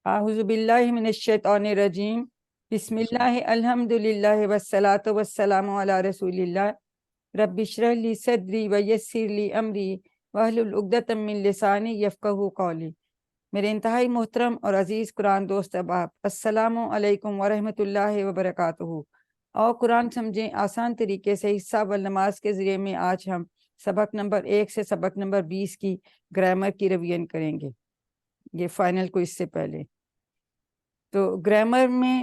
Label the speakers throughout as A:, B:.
A: اعوذ باللہ من الشیطان الرجیم بسم اللہ الحمدللہ والصلاة والسلام علی رسول اللہ رب اشرح لی صدری ویسر لی امری واحلل عقدۃ من لسانی یفقہوا قولی۔ میرے انتہائی محترم اور عزیز قرآن دوست احباب، السلام علیکم ورحمۃ اللہ وبرکاتہ۔ اور قرآن سمجھیں آسان طریقے سے حصہ و نماز کے ذریعے میں آج ہم سبق نمبر 1 سے سبق نمبر 20 کی گرامر کی ریویژن کریں گے، یہ فائنل کو اس سے پہلے۔ تو گرامر میں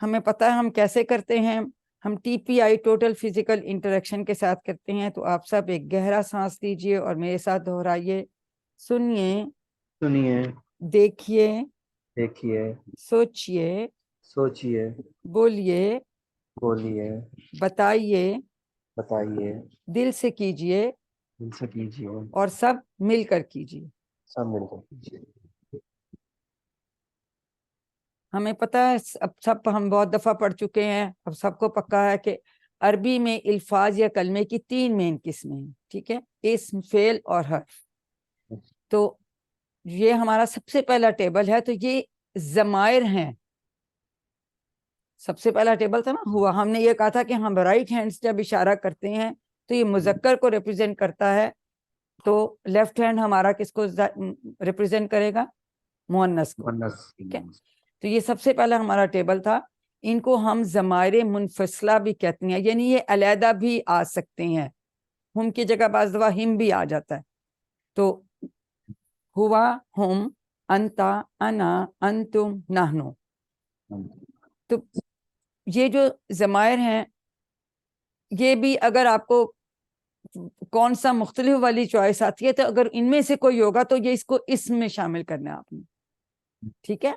A: ہمیں پتہ ہے ہم کیسے کرتے ہیں، ہم ٹی پی آئی ٹوٹل فزیکل انٹریکشن کے ساتھ کرتے ہیں۔ تو آپ سب ایک گہرا سانس لیجئے اور میرے ساتھ دہرائیے، سنیے، دیکھیے، سوچئے، بولیے، بتائیے، دل سے کیجئے اور سب مل کر کیجئے۔ ہمیں پتہ ہے، اب سب ہم بہت دفعہ پڑھ چکے ہیں، اب سب کو پکا ہے کہ عربی میں الفاظ یا کلمے کی 3 مین قسمیں ہیں، ٹھیک ہے، اسم، فعل اور حرف۔ تو یہ ہمارا سب سے پہلا ٹیبل ہے، تو یہ ضمائر ہیں۔ سب سے پہلا ٹیبل تھا نا، ہوا ہم نے یہ کہا تھا کہ ہم رائٹ ہینڈ سے جب اشارہ کرتے ہیں تو یہ مذکر کو ریپرزینٹ کرتا ہے، تو لیفٹ ہینڈ ہمارا کس کو ریپرزینٹ کرے گا؟ مؤنث کو، ٹھیک ہے۔ تو یہ سب سے پہلا ہمارا ٹیبل تھا۔ ان کو ہم ضمائر منفصلہ بھی کہتے ہیں، یعنی یہ علیحدہ بھی آ سکتے ہیں، ہم کی جگہ بعض دفعہ ہم بھی آ جاتا ہے۔ تو ہوا، ہم، انتا، انا، انتم، نحنو۔ تو یہ جو ضمائر ہیں، یہ بھی اگر آپ کو کون سا مختلف والی چوائس آتی ہے تو اگر ان میں سے کوئی ہوگا تو یہ اس کو اسم میں شامل کرنا ہے آپ نے، ٹھیک ہے۔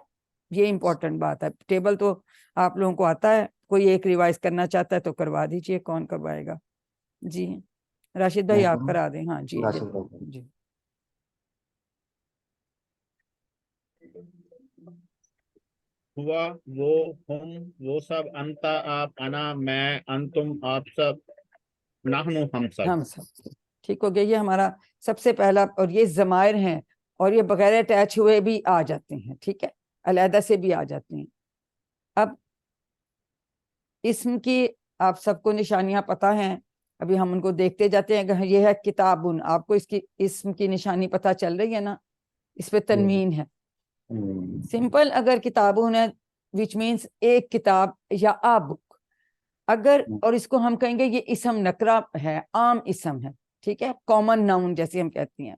A: یہ امپورٹنٹ بات ہے۔ ٹیبل تو آپ لوگوں کو آتا ہے، کوئی ایک ریوائز کرنا چاہتا ہے تو کروا دیجئے۔ کون کروائے گا؟ جی راشد بھائی آپ کرا دیں۔ ہاں جی جی۔
B: ہوا، وہ، ہم، وہ سب، انتا آپ، انا میں، انتم آپ سب، نحنو ہم سب۔
A: ٹھیک ہو گیا۔ یہ ہمارا سب سے پہلا، اور یہ ضمائر ہیں اور یہ بغیر اٹیچ ہوئے بھی آ جاتے ہیں، ٹھیک ہے، علیحدہ سے بھی آ جاتے ہیں۔ اب اسم کی آپ سب کو نشانیاں پتہ ہیں، ابھی ہم ان کو دیکھتے جاتے ہیں۔ کہ یہ ہے کتابن، آپ کو اس کی اسم کی نشانی پتہ چل رہی ہے نا، اس پہ تنوین ہے۔ سمپل اگر کتابن ہے which means ایک کتاب یا a book، اگر اور اس کو ہم کہیں گے یہ اسم نکرہ ہے، عام اسم ہے، ٹھیک ہے، کامن ناؤن جیسے ہم کہتے ہیں۔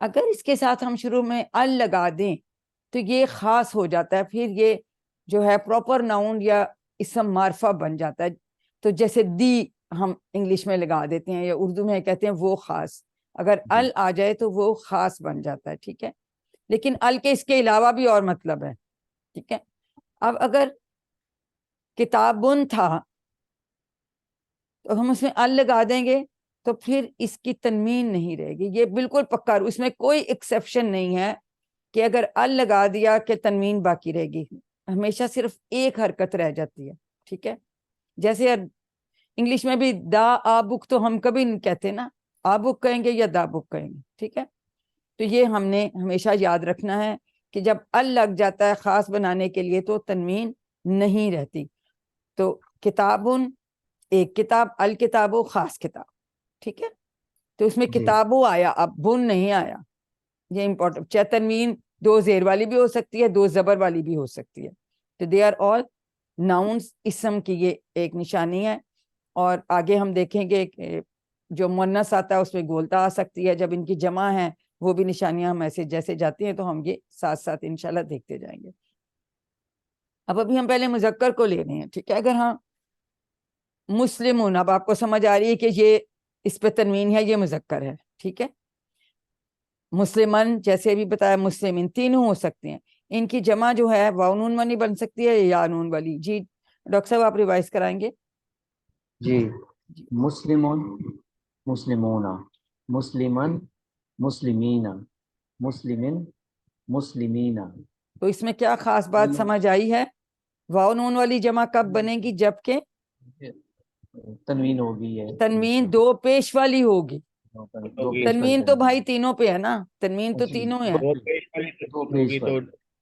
A: اگر اس کے ساتھ ہم شروع میں ال لگا دیں تو یہ خاص ہو جاتا ہے، پھر یہ جو ہے پراپر ناؤن یا اسم معرفہ بن جاتا ہے۔ تو جیسے دی ہم انگلش میں لگا دیتے ہیں یا اردو میں کہتے ہیں وہ خاص، اگر ال آ جائے تو وہ خاص بن جاتا ہے، ٹھیک ہے۔ لیکن ال کے اس کے علاوہ بھی اور مطلب ہے، ٹھیک ہے۔ اب اگر کتابن تھا تو ہم اس میں ال لگا دیں گے تو پھر اس کی تنوین نہیں رہے گی، یہ بالکل پکا، اس میں کوئی ایکسیپشن نہیں ہے کہ اگر ال لگا دیا کہ تنوین باقی رہے گی، ہمیشہ صرف ایک حرکت رہ جاتی ہے، ٹھیک ہے۔ جیسے انگلش میں بھی دا آ بک تو ہم کبھی نہیں کہتے نا، آ بک کہیں گے یا دا بک کہیں گے، ٹھیک ہے۔ تو یہ ہم نے ہمیشہ یاد رکھنا ہے کہ جب ال لگ جاتا ہے خاص بنانے کے لیے تو تنوین نہیں رہتی۔ تو کتابن ایک کتاب، الکتابو خاص کتاب، ٹھیک ہے۔ تو اس میں کتابو آیا، اب بن نہیں آیا، یہ امپورٹنٹ۔ چاہے تنوین 2 زیر والی بھی ہو سکتی ہے، 2 زبر والی بھی ہو سکتی ہے۔ تو دے آر آل ناؤنس، اسم کی یہ ایک نشانی ہے۔ اور آگے ہم دیکھیں گے کہ جو مؤنث آتا ہے اس میں گولتا آ سکتی ہے، جب ان کی جمع ہے وہ بھی نشانیاں ہم ایسے جیسے جاتی ہیں تو ہم یہ ساتھ ساتھ انشاءاللہ دیکھتے جائیں گے۔ اب ابھی ہم پہلے مذکر کو لے رہے ہیں، ٹھیک ہے۔ اگر ہاں مسلمون، اب آپ کو سمجھ آ رہی ہے کہ یہ اس پہ تنوین ہے، یہ مذکر ہے، ٹھیک ہے۔ مسلمن جیسے بھی بتایا، مسلمین تینوں ہو سکتے ہیں۔ ان کی جمع جو ہے واو نون والی بن سکتی ہے یا نون والی۔ جی ڈاکٹر صاحب آپ ریوائز کرائیں گے؟
C: جی، مسلمون، مسلمونا، مسلمن، مسلمینا، مسلمن، مسلمینا۔
A: تو اس میں کیا خاص بات سمجھ آئی ہے؟ واو نون والی جمع کب بنے گی؟ جبکہ
C: تنوین ہوگی ہے،
A: تنوین 2 پیش والی ہوگی۔ تنوین تو بھائی تینوں پہ ہے نا، تنوین تو تینوں ہے۔
B: دو پیش والی
C: دو پیش
B: تو
C: والی۔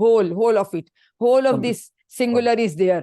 A: whole of it, whole of
C: Complete.
A: this singular is there,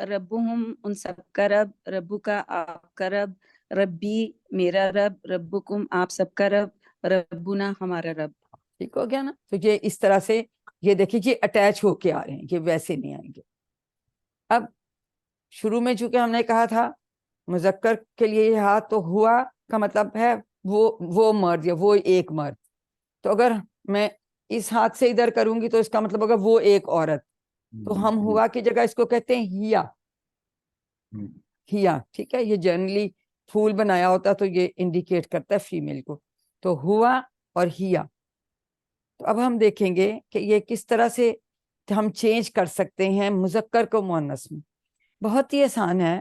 D: ربهم ان سب کا رب، ربو کا آپ کا رب، ربی میرا رب، ربکم آپ سب کا رب، ربنا ہمارا رب۔
A: ٹھیک ہو گیا نا؟ تو یہ اس طرح سے یہ دیکھیے یہ اٹیچ ہو کے آ رہے ہیں، یہ ویسے نہیں آئیں گے۔ اب شروع میں چونکہ ہم نے کہا تھا مذکر کے لیے یہ ہاتھ، تو ہوا کا مطلب ہے وہ مرد یا وہ ایک مرد، تو اگر میں اس ہاتھ سے ادھر کروں گی تو اس کا مطلب ہوگا وہ ایک عورت، تو ہم ہوا کی جگہ اس کو کہتے ہیں ہیا، ہیا، ٹھیک ہے؟ یہ جنرلی پھول بنایا ہوتا تو یہ انڈیکیٹ کرتا ہے فیمیل کو، تو ہوا اور ہیا۔ تو اب ہم دیکھیں گے کہ یہ کس طرح سے ہم چینج کر سکتے ہیں مذکر کو مؤنث میں۔ بہت ہی آسان ہے،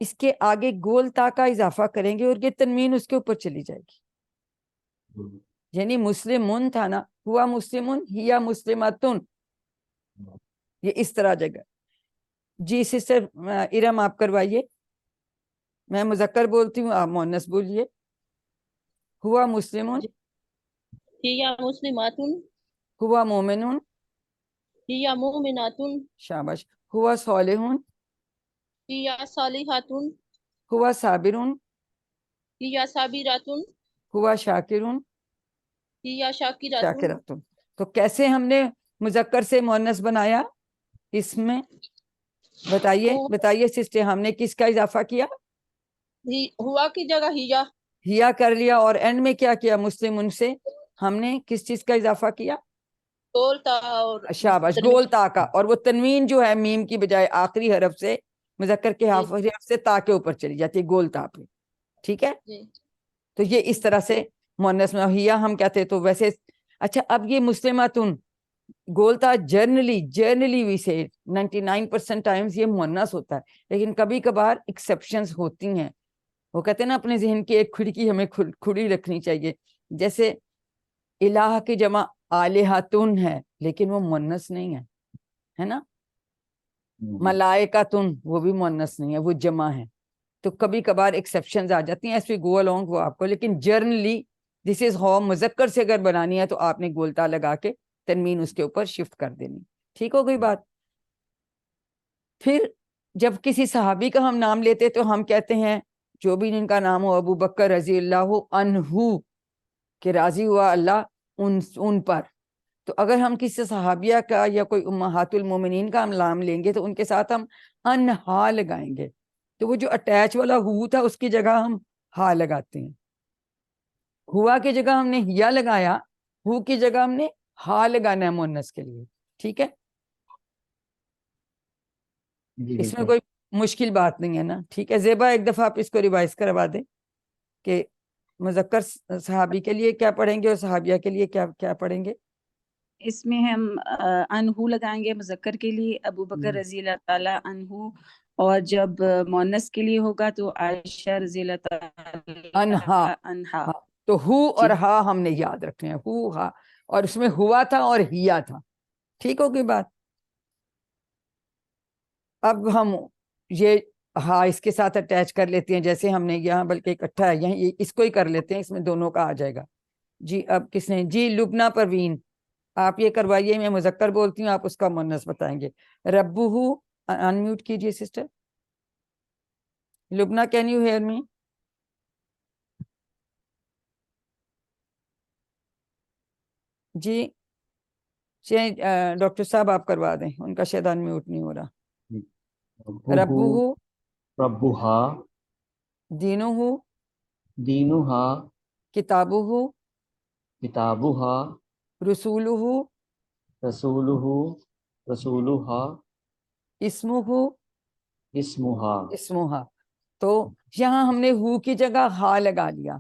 A: اس کے آگے گول تا کا اضافہ کریں گے اور یہ تنوین اس کے اوپر چلی جائے گی، یعنی مسلمون تھا نا، ہوا مسلمون، ہیا مسلماتن، یہ اس طرح جگہ۔ جی سسٹر ارم آپ کروائیے، میں مذکر بولتی ہوں آپ مؤنث بولیے۔ ہوا مسلمون،
E: ہیا مسلماتن،
A: ہوا مومنون،
E: ہیا مومناتن،
A: شاباش، ہوا صالحون،
E: ہیا صالحاتن،
A: ہوا صابرون،
E: ہیا صابراتن،
A: ہوا شاکرون،
E: ہیا شاکراتن۔
A: شاکراتن۔ تو کیسے ہم نے مذکر سے مؤنث بنایا اس میں؟ بتائیے سسٹر، ہم نے کس کا اضافہ کیا؟
E: ہوا کی جگہ ہیا،
A: ہیا کر لیا، اور اینڈ میں کیا کیا؟ مسلم ان سے ہم نے کس چیز کا اضافہ کیا؟
E: گول تا اور
A: شاباش، گول تا کا، اور وہ تنوین جو ہے میم کی بجائے آخری حرف سے مذکر کے آخری حرف سے تا کے اوپر چلی جاتی ہے، گول تا پہ، ٹھیک ہے؟
E: جی
A: تو یہ اس طرح سے مؤنث میں ہیا ہم کہتے تو ویسے۔ اچھا، اب یہ مسلماتن گولتا جرنلی وی سے 99% ٹائمز یہ مؤنث ہوتا ہے، لیکن کبھی کبھار ایکسیپشنز ہوتی ہیں۔ وہ کہتے ہیں نا اپنے ذہن کی ایک کھڑکی ہمیں کھلی رکھنی چاہیے، جیسے الہ کی جمع آلہتن ہے لیکن وہ مؤنث نہیں ہے نا؟ ملائکتن وہ بھی مؤنث نہیں ہے، وہ جمع ہے۔ تو کبھی کبھار ایکسیپشنز آ جاتی ہیں، ایس وی گو along وہ آپ کو، لیکن جرنلی دس از ہاؤ، مذکر سے اگر بنانی ہے تو آپ نے گولتا لگا کے تنوین اس کے اوپر شفٹ کر دینی۔ ٹھیک ہو گئی بات؟ پھر جب کسی صحابی کا ہم نام لیتے تو ہم کہتے ہیں جو بھی ان کا نام ہو، ابو بکر رضی اللہ عنہ، کہ راضی ہوا اللہ ان پر۔ تو اگر ہم کسی صحابیہ کا یا کوئی امہات المومنین کا ہم نام لیں گے تو ان کے ساتھ ہم انہا لگائیں گے، تو وہ جو اٹیچ والا ہو تھا اس کی جگہ ہم ہا لگاتے ہیں۔ ہوا کی جگہ ہم نے ہیا لگایا، ہو کی جگہ ہم نے ہا لگانا ہے مؤنث کے لیے، ٹھیک ہے؟ اس میں کوئی مشکل بات نہیں ہے نا؟ ٹھیک ہے زیبا، ایک دفعہ آپ اس کو ریوائز کروا دیں کہ مذکر صحابی کے لیے کیا پڑھیں گے اور صحابیہ کے لیے کیا پڑھیں گے؟
D: اس میں ہم انہو لگائیں گے مذکر کے لیے، ابو بکر رضی اللہ تعالی عنہ، اور جب مؤنث کے لیے ہوگا تو عائشہ رضی اللہ تعالی
A: انہا،
D: عنہا۔
A: ہاں، تو ہو اور ہا ہم نے یاد رکھنے ہیں، ہو ہا، اور اس میں ہوا تھا اور ہیا تھا۔ ٹھیک ہوگی بات؟ اب ہم یہ ہاں اس کے ساتھ اٹیچ کر لیتے ہیں، جیسے ہم نے یہاں بلکہ اکٹھا ہے یہاں، اس کو ہی کر لیتے ہیں، اس میں دونوں کا آ جائے گا۔ جی اب کس نے؟ جی لبنہ پروین، آپ یہ کروائیے، میں مذکر بولتی ہوں، آپ اس کا مؤنث بتائیں گے۔ ربہ، انمیوٹ کیجئے sister. Lubna can you hear me? جی ڈاکٹر صاحب آپ کروا دیں، ان کا شاید انمیوٹ نہیں ہو رہا۔ ربہ،
C: ربہا،
A: دینہ،
C: دینہا،
A: کتابہ،
C: کتابہا،
A: رسولہ،
C: رسولہ، رسولہا،
A: اسمہ،
C: اسمہا۔
A: اسمہا۔ تو یہاں ہم نے ہو کی جگہ ہا لگا لیا،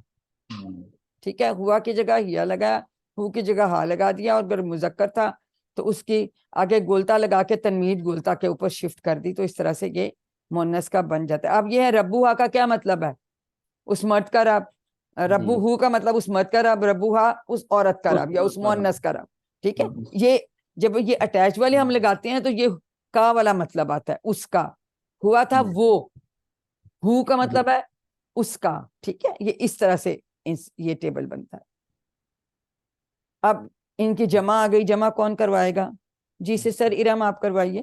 A: ٹھیک ہے؟ ہوا کی جگہ ہیا لگایا، ہو کی جگہ ہا لگا دیا، اور اگر مذکر تھا تو اس کی آگے گولتا لگا کے تنوین گولتا کے اوپر شفٹ کر دی، تو اس طرح سے یہ مؤنث کا بن جاتا ہے۔ اب یہ ہے ربوہا کا کیا مطلب ہے؟ اس مرد کا رب۔ ربو ہو کا مطلب اس مرد کا رب، ربوہا اس عورت کا رب یا اس مؤنث کا رب، ٹھیک ہے؟ یہ جب یہ اٹیچ والے ہم لگاتے ہیں تو یہ کا والا مطلب آتا ہے، اس کا۔ ہوا تھا وہ، ہو کا مطلب ہے اس کا، ٹھیک ہے؟ یہ اس طرح سے یہ ٹیبل بنتا ہے۔ اب ان کی جمع آ گئی، جمع کون کروائے گا؟ جی سسٹر ارم آپ کروائیے۔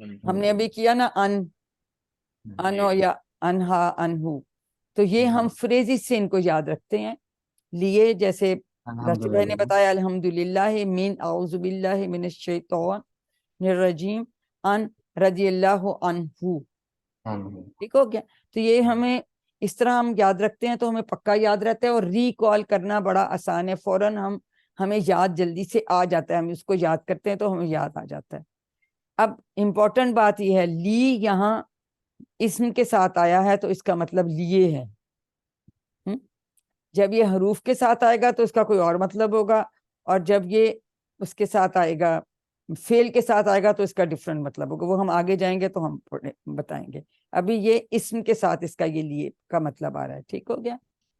A: ہم نے ابھی کیا نا انو یا انہا انہو، تو یہ ہم فریزز سے ان کو یاد رکھتے ہیں لیے، جیسے درس بھائی نے بتایا الحمدللہ من اعوذ باللہ من الشیطان الرجیم ان رضی اللہ عنہ، ٹھیک ہو گیا؟ تو یہ ہمیں اس طرح ہم یاد رکھتے ہیں تو ہمیں پکا یاد رہتا ہے، اور ریکال کرنا بڑا آسان ہے، فوراً ہمیں یاد جلدی سے آ جاتا ہے، ہم اس کو یاد کرتے ہیں تو ہمیں یاد آ جاتا ہے۔ اب امپورٹنٹ بات یہ ہے، لی یہاں اسم کے ساتھ آیا ہے تو اس کا مطلب لیے ہے، جب یہ حروف کے ساتھ آئے گا تو اس کا کوئی اور مطلب ہوگا، اور جب یہ اس کے ساتھ آئے گا، فعل کے ساتھ آئے گا تو اس کا ڈفرنٹ مطلب ہوگا، وہ ہم آگے جائیں گے تو ہم بتائیں گے۔ ابھی یہ اسم کے ساتھ اس کا یہ لیے کا مطلب آ رہا ہے، ٹھیک ہو گیا؟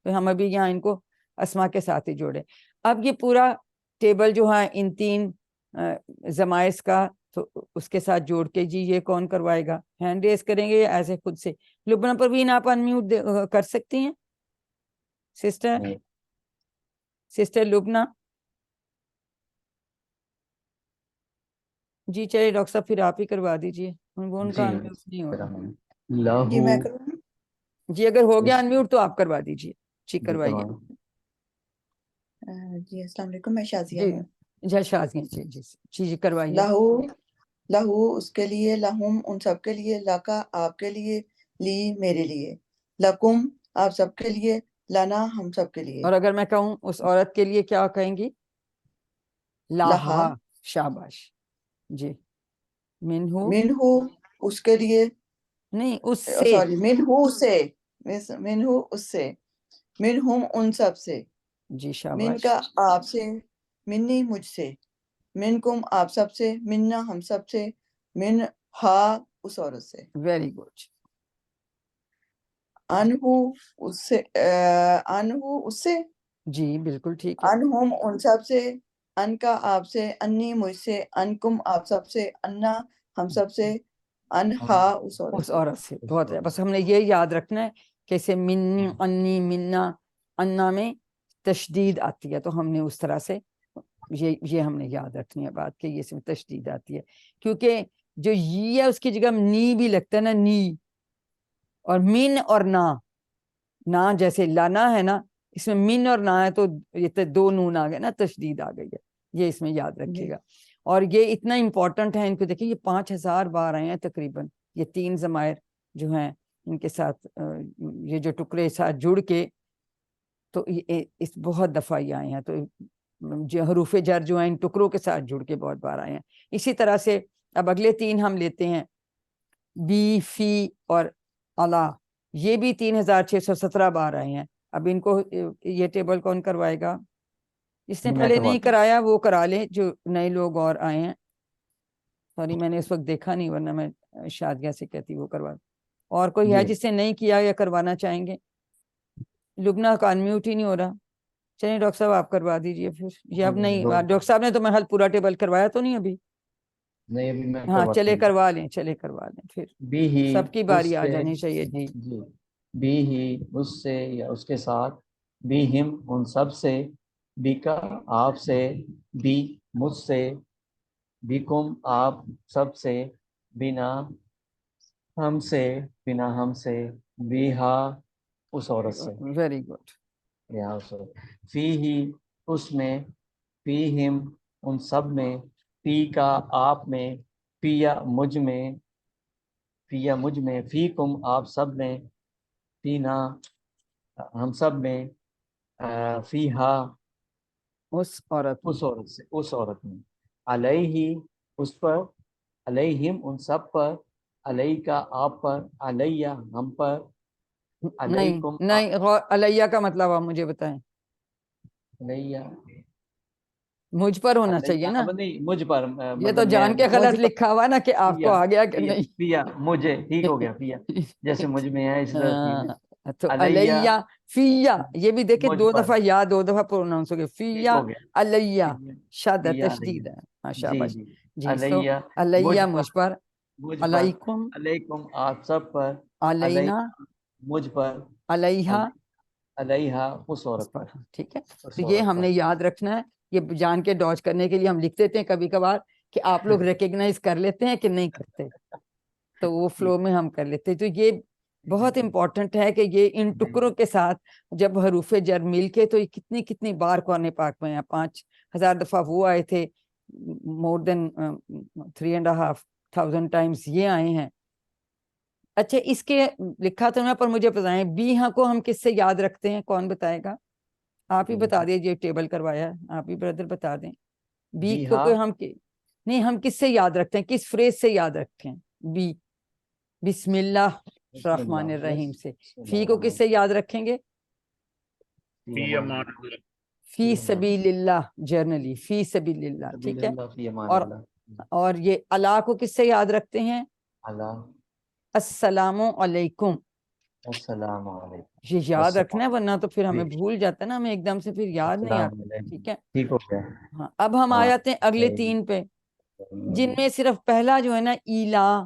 A: تو ہم ابھی یہاں ان کو اسما کے ساتھ ہی جوڑے۔ اب یہ پورا ٹیبل جو ہے ان تین زمائز کا، تو اس کے ساتھ جوڑ کے جی یہ کون کروائے گا؟ ہینڈ ریز کریں گے یا ایسے خود سے؟ لبنہ پروین آپ انمیوٹ کر سکتی ہیں سسٹر لبنہ؟ جی چلیے ڈاکٹر صاحب پھر آپ ہی کروا دیجیے، ان کا انمیوٹ نہیں ہو رہا۔
F: جی میں کروں؟
A: جی اگر ہو گیا انمیوٹ تو آپ کروا دیجیے، جی کروائیے۔
F: جی السلام علیکم، میں شازیہ
A: جی
F: ہوں۔
A: جی شازیہ جی جی جی کروائیے۔
F: لہو اس کے لیے، لہم ان سب کے لیے، لکا آپ کے لیے، لی میرے لیے، لکم آپ سب کے لیے، لنا ہم سب کے لیے۔
A: اور اگر میں کہوں اس عورت کے لیے کیا کہیں گی؟ لاہا، شاباش جی۔ منہو،
F: منہو اس کے لیے،
A: نہیں اس سے،
F: سوری منہو سے، منہو اس سے، منہم ان سب سے،
A: جی
F: من
A: شاباش
F: کا آپ سے، منی مجھ سے، منکم آپ سب سے، منا ہم سب سے، من ہا اس عورت سے،
A: ویری گڈ۔
F: انہو اس سے، انہو اس سے،
A: جی بالکل ٹھیک ہے۔
F: انہم ان سب سے، ان کا آپ سے، انی مجھ سے، انکم آپ سب سے، انا ہم سب سے، انہا اس عورت
A: اس
F: سے۔
A: عورت سے، بہت ہے، بس ہم نے یہ یاد رکھنا ہے کہ اسے منی، انی، منا، انا میں تشدید آتی ہے، تو ہم نے اس طرح سے یہ ہم نے یاد رکھنی ہے بات کہ یہ اس میں تشدید آتی ہے، کیونکہ جو یہ ہے اس کی جگہ نی بھی لگتا ہے نا، نی، اور من اور نا جیسے لانا ہے نا، اس میں من اور نا ہے تو یہ دو نون آ گئے نا، تشدید آ گئی ہے، یہ اس میں یاد رکھیے گا۔ اور یہ اتنا امپورٹنٹ ہے، ان کو دیکھیں یہ 5000 بار آئے ہیں تقریباً، یہ تین ضمائر جو ہیں ان کے ساتھ یہ جو ٹکڑے ساتھ جڑ کے، تو یہ اس بہت دفعہ یہ آئے ہیں، تو جو حروف جر جو ہیں ان ٹکڑوں کے ساتھ جڑ کے بہت بار آئے ہیں۔ اسی طرح سے اب اگلے تین ہم لیتے ہیں، بی، فی اور علا، یہ بھی 3617 بار آئے ہیں۔ اب ان کو یہ ٹیبل کون کروائے گا؟ جس نے پہلے نہیں کرایا وہ کرا لے، جو نئے لوگ اور آئے ہیں، سوری میں نے اس وقت دیکھا نہیں، ورنہ میں شادیہ سے کہتی وہ کروا۔ اور کوئی ہے جس نے نہیں کیا یا کروانا چاہیں گے؟ لبنہ کا انمیوٹ ہی نہیں ہو رہا، چلیے ڈاکٹر صاحب آپ کروا دیجئے پھر، یہ اب نہیں، ڈاکٹر صاحب نے تو میں حل پورا ٹیبل کروایا تو نہیں ابھی؟
C: نہیں ابھی میں
A: ہاں چلے کروا لیں، چلے کروا لیں، پھر
C: بھی ہی
A: سب کی باری آ جانی چاہیے۔ جی
C: جی، بھی ہی اس سے یا اس کے ساتھ، بھی ہم ان سب سے، بھی کا آپ سے، بھی مجھ سے، بھی کم آپ سب سے، بنا ہم سے، بنا ہم سے، بھی ہا اس عورت سے،
A: ویری گڈ۔
C: یہاں سے فی ہی اس میں، فی ہم ان سب میں، فی کا آپ میں، فیا مجھ میں، فیا مجھ میں، فی کم آپ سب میں، فینا ہم سب میں، فی ہا
A: اس عورت میں،
C: اس عورت سے، اس عورت میں، علیہ اس پر، علیہم ان سب پر، علیہ کا آپ پر، علیہ ہم پر،
A: نہیں
C: علیکم
A: نہیں، علیہ کا مطلب آپ مجھے بتائیں،
C: علیہ،
A: مجھ پر ہونا چاہیے نا،
C: اب نہیں مجھ پر،
A: یہ تو جان کے غلط لکھا ہوا نا کہ آپ کو آ گیا کہ نہیں۔
C: فیا مجھے ٹھیک ہو گیا، فیا جیسے مجھ میں ہے اس طرح فی میں،
A: تو
C: علیہ
A: علیہ، فیا، یہ بھی دیکھیں
C: مجھ
A: دو
C: پر،
A: دفعہ یا دو دفعہ پروناؤنس ہو گئے،
C: ٹھیک
A: فیا
C: ہو گیا،
A: علیہ، شادہ
C: فیا
A: تشدید
C: علیہ،
A: ہے، ہاں
C: جی
A: شاباش
C: جی،
A: جی۔ سو
C: علیہ
A: علیہ
C: مجھ
A: مجھ پر،
C: مجھ پر،
A: علیکم
C: علیکم آپ سب پر، علیہ
A: علینا،
C: مجھ پر،
A: علیہ
C: علیہ اس
A: اس
C: عورت
A: پر،
C: پر،
A: ٹھیک ہے۔
C: اس
A: تو یہ
C: عورت
A: ہم
C: پر،
A: نے یاد رکھنا ہے، یہ جان کے ڈاج کرنے کے لیے ہم لکھ دیتے ہیں کبھی کبھار کہ آپ لوگ ریکگنائز کر لیتے ہیں کہ نہیں کرتے, تو وہ فلو میں ہم کر لیتے. تو یہ بہت امپورٹنٹ ہے کہ یہ ان ٹکڑوں کے ساتھ جب حروف جر مل کے, تو یہ کتنی کتنی بار قرآن پاک میں ہیں, 5000 دفعہ وہ آئے تھے, مور دین 3,500 ٹائمز یہ آئے ہیں. اچھا, اس کے لکھا تو نا, پر مجھے بتائیں بی ہاں کو ہم کس سے یاد رکھتے ہیں؟ کون بتائے گا؟ آپ ہی بتا دیجیے, ٹیبل کروایا ہے آپ ہی بردر, بتا دیں. بی
C: جی
A: کو
C: ہاں.
A: کوئی ہم نہیں, ہم کس سے یاد رکھتے ہیں, کس فریز سے یاد رکھتے ہیں؟ بی, بسم اللہ الرحمن الرحیم سے. فی کو کس سے یاد رکھیں گے؟
B: فی امان اللہ.
A: فی سبیل اللہ, جرنلی فی سبیل اللہ, ٹھیک ہے.
C: فی امان
A: اور
C: اللہ.
A: اور یہ اللہ کو کس سے یاد رکھتے ہیں؟
C: اللہ.
A: السلام علیکم.
C: السلام علیکم.
A: یہ یاد
C: السلام
A: رکھنا ہے, ورنہ تو پھر ہمیں
C: جی.
A: بھول جاتا ہے نا, ہمیں ایک دم سے پھر یاد نہیں
C: السلام
A: آتا.
C: علیکم.
A: ٹھیک ہے,
C: ٹھیک ہو گیا.
A: ہاں. اب ہم آ
C: ہاں.
A: جاتے ہیں اگلے 3 پہ, جن میں صرف پہلا جو ہے نا ایلا,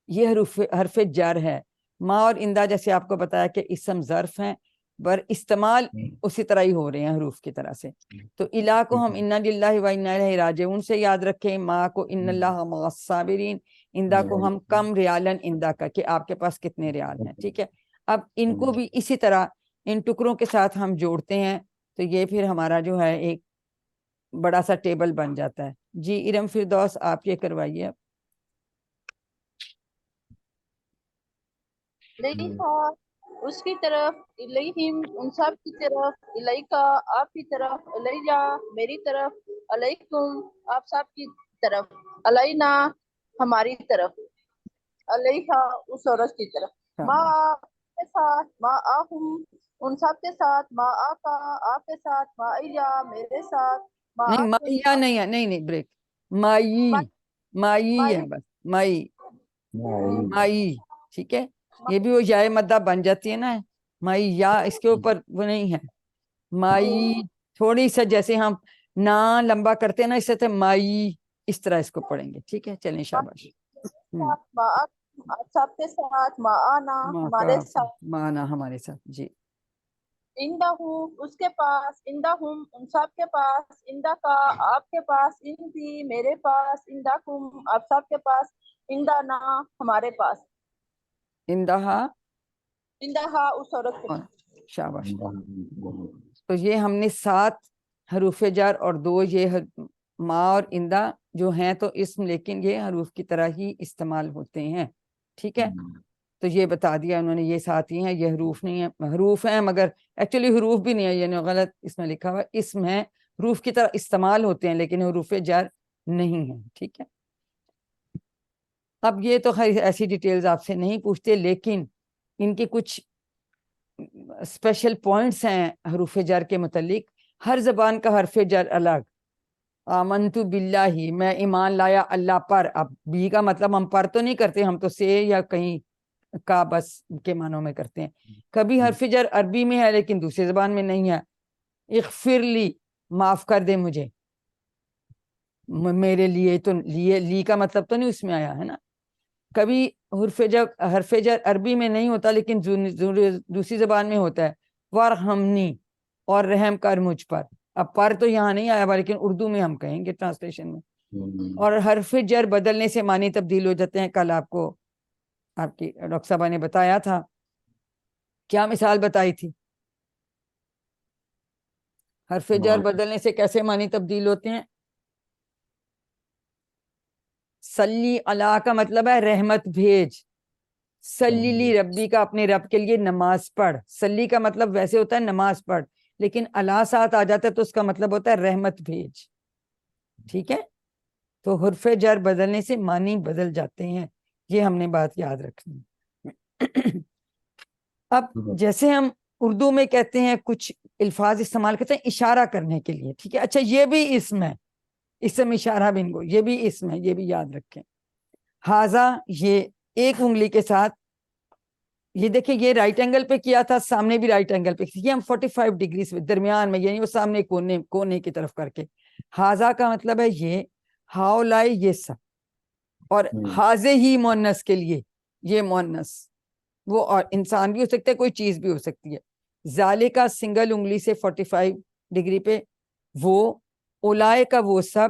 A: یہ حرف جر ہے. ما اور اندہ جیسے آپ کو بتایا کہ اسم ظرف ہیں, پر استعمال اسی طرح ہی ہو رہے ہیں حروف کی طرح سے. تو الا کو ہم انا للہ و انا الیہ راجعون سے یاد رکھیں, ما کو ان اللہ مع الصابرین, اندہ کو ہم کم ریالن اندہ کا, کہ آپ کے پاس کتنے ریال ہیں. ٹھیک ہے, اب ان کو بھی اسی طرح ان ٹکڑوں کے ساتھ ہم جوڑتے ہیں, تو یہ پھر ہمارا جو ہے ایک بڑا سا ٹیبل بن جاتا ہے. جی ارم فردوس, آپ یہ کروائیے.
E: الیہا اس کی طرف, الیہم ان سب کی طرف, الیکا آپ کی طرف, الیہ میری طرف, علیکم آپ سب کی طرف, علینا ہماری طرف, علیہا اس عورت کی طرف, ما کے ساتھ, ما آہم ان سب کے ساتھ, ما آقا آپ کے ساتھ, ما ایہ میرے ساتھ, ما
A: نہیں,
E: آکم
A: مائیا نہیں ہے, نہیں بریک, مائی, مائی ہے بس, مائی, مائی. ٹھیک ہے, یہ بھی وہ یا مدہ بن جاتی ہے نا, مائی یا, اس کے اوپر وہ نہیں ہے. مائی تھوڑی سا جیسے ہم نا لمبا کرتے ہیں نا, اس سے مائی, اس طرح اس کو پڑھیں گے. ٹھیک ہے, چلیں شاباش.
E: ما آکم آپ سب کے ساتھ, ما آنا ہمارے ساتھ,
A: مانا ہمارے ساتھ. جی.
E: اندہو اس کے پاس, اندہم ان سب کے پاس, اندہ کا آپ کے پاس, اندی میرے پاس, اندکم آپ سب کے پاس, اندنا ہمارے پاس,
A: اندہا,
E: اندہا اس عورت کے پاس.
A: شاباش. تو یہ ہم نے 7 حروف جر اور 2 یہ ما اور اندہ جو ہیں تو اسم, لیکن یہ حروف کی طرح ہی استعمال ہوتے ہیں. ٹھیک ہے, تو یہ بتا دیا انہوں نے, یہ 7 ہی ہیں, یہ حروف نہیں ہیں. حروف ہیں مگر ایکچولی حروف بھی نہیں ہے, یعنی غلط اس میں لکھا ہوا, اسم ہے, حروف کی طرح استعمال ہوتے ہیں لیکن حروف جر نہیں ہیں. ٹھیک ہے, اب یہ تو خیر ایسی ڈیٹیلز آپ سے نہیں پوچھتے, لیکن ان کے کچھ اسپیشل پوائنٹس ہیں حروف جر کے متعلق. ہر زبان کا حرف جر الگ. آمنت باللہ, میں ایمان لایا اللہ پر. اب بھی کا مطلب ہم پر تو نہیں کرتے, ہم تو سے یا کہیں کا بس کے معنوں میں کرتے ہیں. کبھی حرف جر عربی میں ہے لیکن دوسری زبان میں نہیں ہے. اغفر لی, معاف کر دے مجھے, میرے لیے, تو لیے لی کا مطلب تو نہیں اس میں آیا ہے نا. کبھی حرف جر عربی میں نہیں ہوتا لیکن دوسری زبان میں ہوتا ہے. ورحمنی, اور رحم کر مجھ پر. اب پر تو یہاں نہیں آیا لیکن اردو میں ہم کہیں گے ٹرانسلیشن میں. اور حرف جر بدلنے سے معنی تبدیل ہو جاتے ہیں. کل آپ کو آپ کی ڈاکٹر صاحبہ نے بتایا تھا, کیا مثال بتائی تھی, حرف جر بدلنے سے کیسے معنی تبدیل ہوتے ہیں. سلی علی کا مطلب ہے رحمت بھیج. سلی لی ربی کا, اپنے رب کے لیے نماز پڑھ. سلی کا مطلب ویسے ہوتا ہے نماز پڑھ, لیکن اللہ ساتھ آ جاتا ہے تو اس کا مطلب ہوتا ہے رحمت بھیج. ٹھیک ہے, تو حرف جر بدلنے سے معنی بدل جاتے ہیں, یہ ہم نے بات یاد رکھنی. اب جیسے ہم اردو میں کہتے ہیں کچھ الفاظ استعمال کرتے ہیں اشارہ کرنے کے لیے. ٹھیک ہے, اچھا یہ بھی اسم ہے, اسم اشارہ بنگو, یہ بھی اسم ہے, یہ بھی یاد رکھیں. ہاذا, یہ ایک انگلی کے ساتھ, یہ دیکھیں یہ رائٹ اینگل پہ کیا تھا, سامنے بھی رائٹ اینگل پہ, یہ ہم 45 ڈگری سے درمیان میں, یعنی وہ سامنے کونے کی طرف کر کے. ہاذا کا مطلب ہے یہ, ہاؤلائے یہ سب, اور حاضے ہی مونس کے لیے, یہ مونس وہ, اور انسان بھی ہو سکتا ہے, کوئی چیز بھی ہو سکتی ہے. ذالے کا سنگل انگلی سے 45 ڈگری پہ, وہ اولائے کا وہ سب,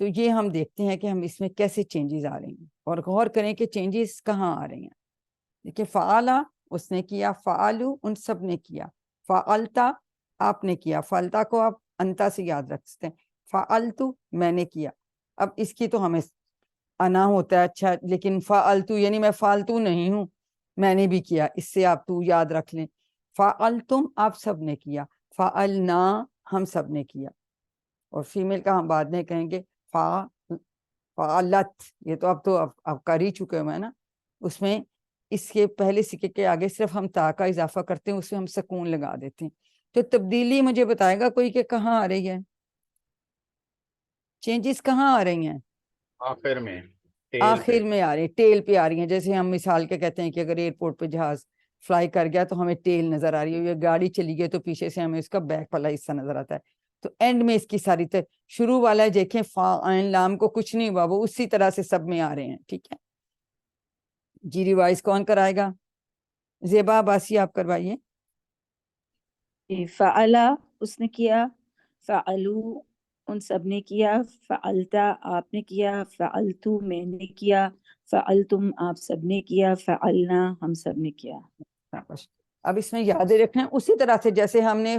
A: تو یہ ہم دیکھتے ہیں کہ ہم اس میں کیسے چینجز آ رہے ہیں، اور غور کریں کہ چینجز کہاں آ رہے ہیں. دیکھیں فعلا اس نے کیا، فعلو ان سب نے کیا، فعلتا آپ نے کیا، فعلتا کو آپ انتا سے یاد رکھ سکتے ہیں، فعلتو میں نے کیا. اب اس کی تو ہمیں انا ہوتا ہے اچھا، لیکن فعلتو یعنی میں فالتو نہیں ہوں، میں نے بھی کیا، اس سے آپ تو یاد رکھ لیں. فعلتم آپ سب نے کیا، فعلنا ہم سب نے کیا. اور فیمیل کا ہم بعد میں کہیں گے فعلت، یہ تو اب آپ کر ہی چکے ہوئے ہیں نا. اس میں اس کے پہلے سکے کے آگے صرف ہم تا کا اضافہ کرتے ہیں، اس میں ہم سکون لگا دیتے ہیں. تو تبدیلی مجھے بتائے گا کوئی کہ کہاں آ رہی ہے، چینجز کہاں آ رہی ہیں؟
B: آخر میں، ٹیل
A: آخر
B: پہ.
A: میں آ رہی ہیں، ٹیل پہ آ رہی ہیں. جیسے ہم مثال کے کہتے ہیں کہ اگر ایئرپورٹ پہ جہاز فلائی کر گیا تو ہمیں ٹیل نظر آ رہی ہے، یا گاڑی چلی گئی تو پیچھے سے ہمیں اس کا بیک والا حصہ نظر آتا ہے. تو اینڈ میں اس کی ساری شروع والا ہے دیکھیں فا عین لام کو کچھ نہیں ہوا، وہ اسی طرح سے سب میں آ رہے ہیں. ٹھیک ہے جی، ریوائز کون کرائے گا؟ زیبا عباسی آپ کروائیے.
D: فعلا اس نے کیا، فعلو ان سب نے کیا، فعلتا آپ نے کیا، فعلتو میں نے کیا، فعلتم آپ سب نے کیا، فعلنا ہم سب نے کیا.
A: اب اس میں یاد رکھنا اسی طرح سے جیسے ہم نے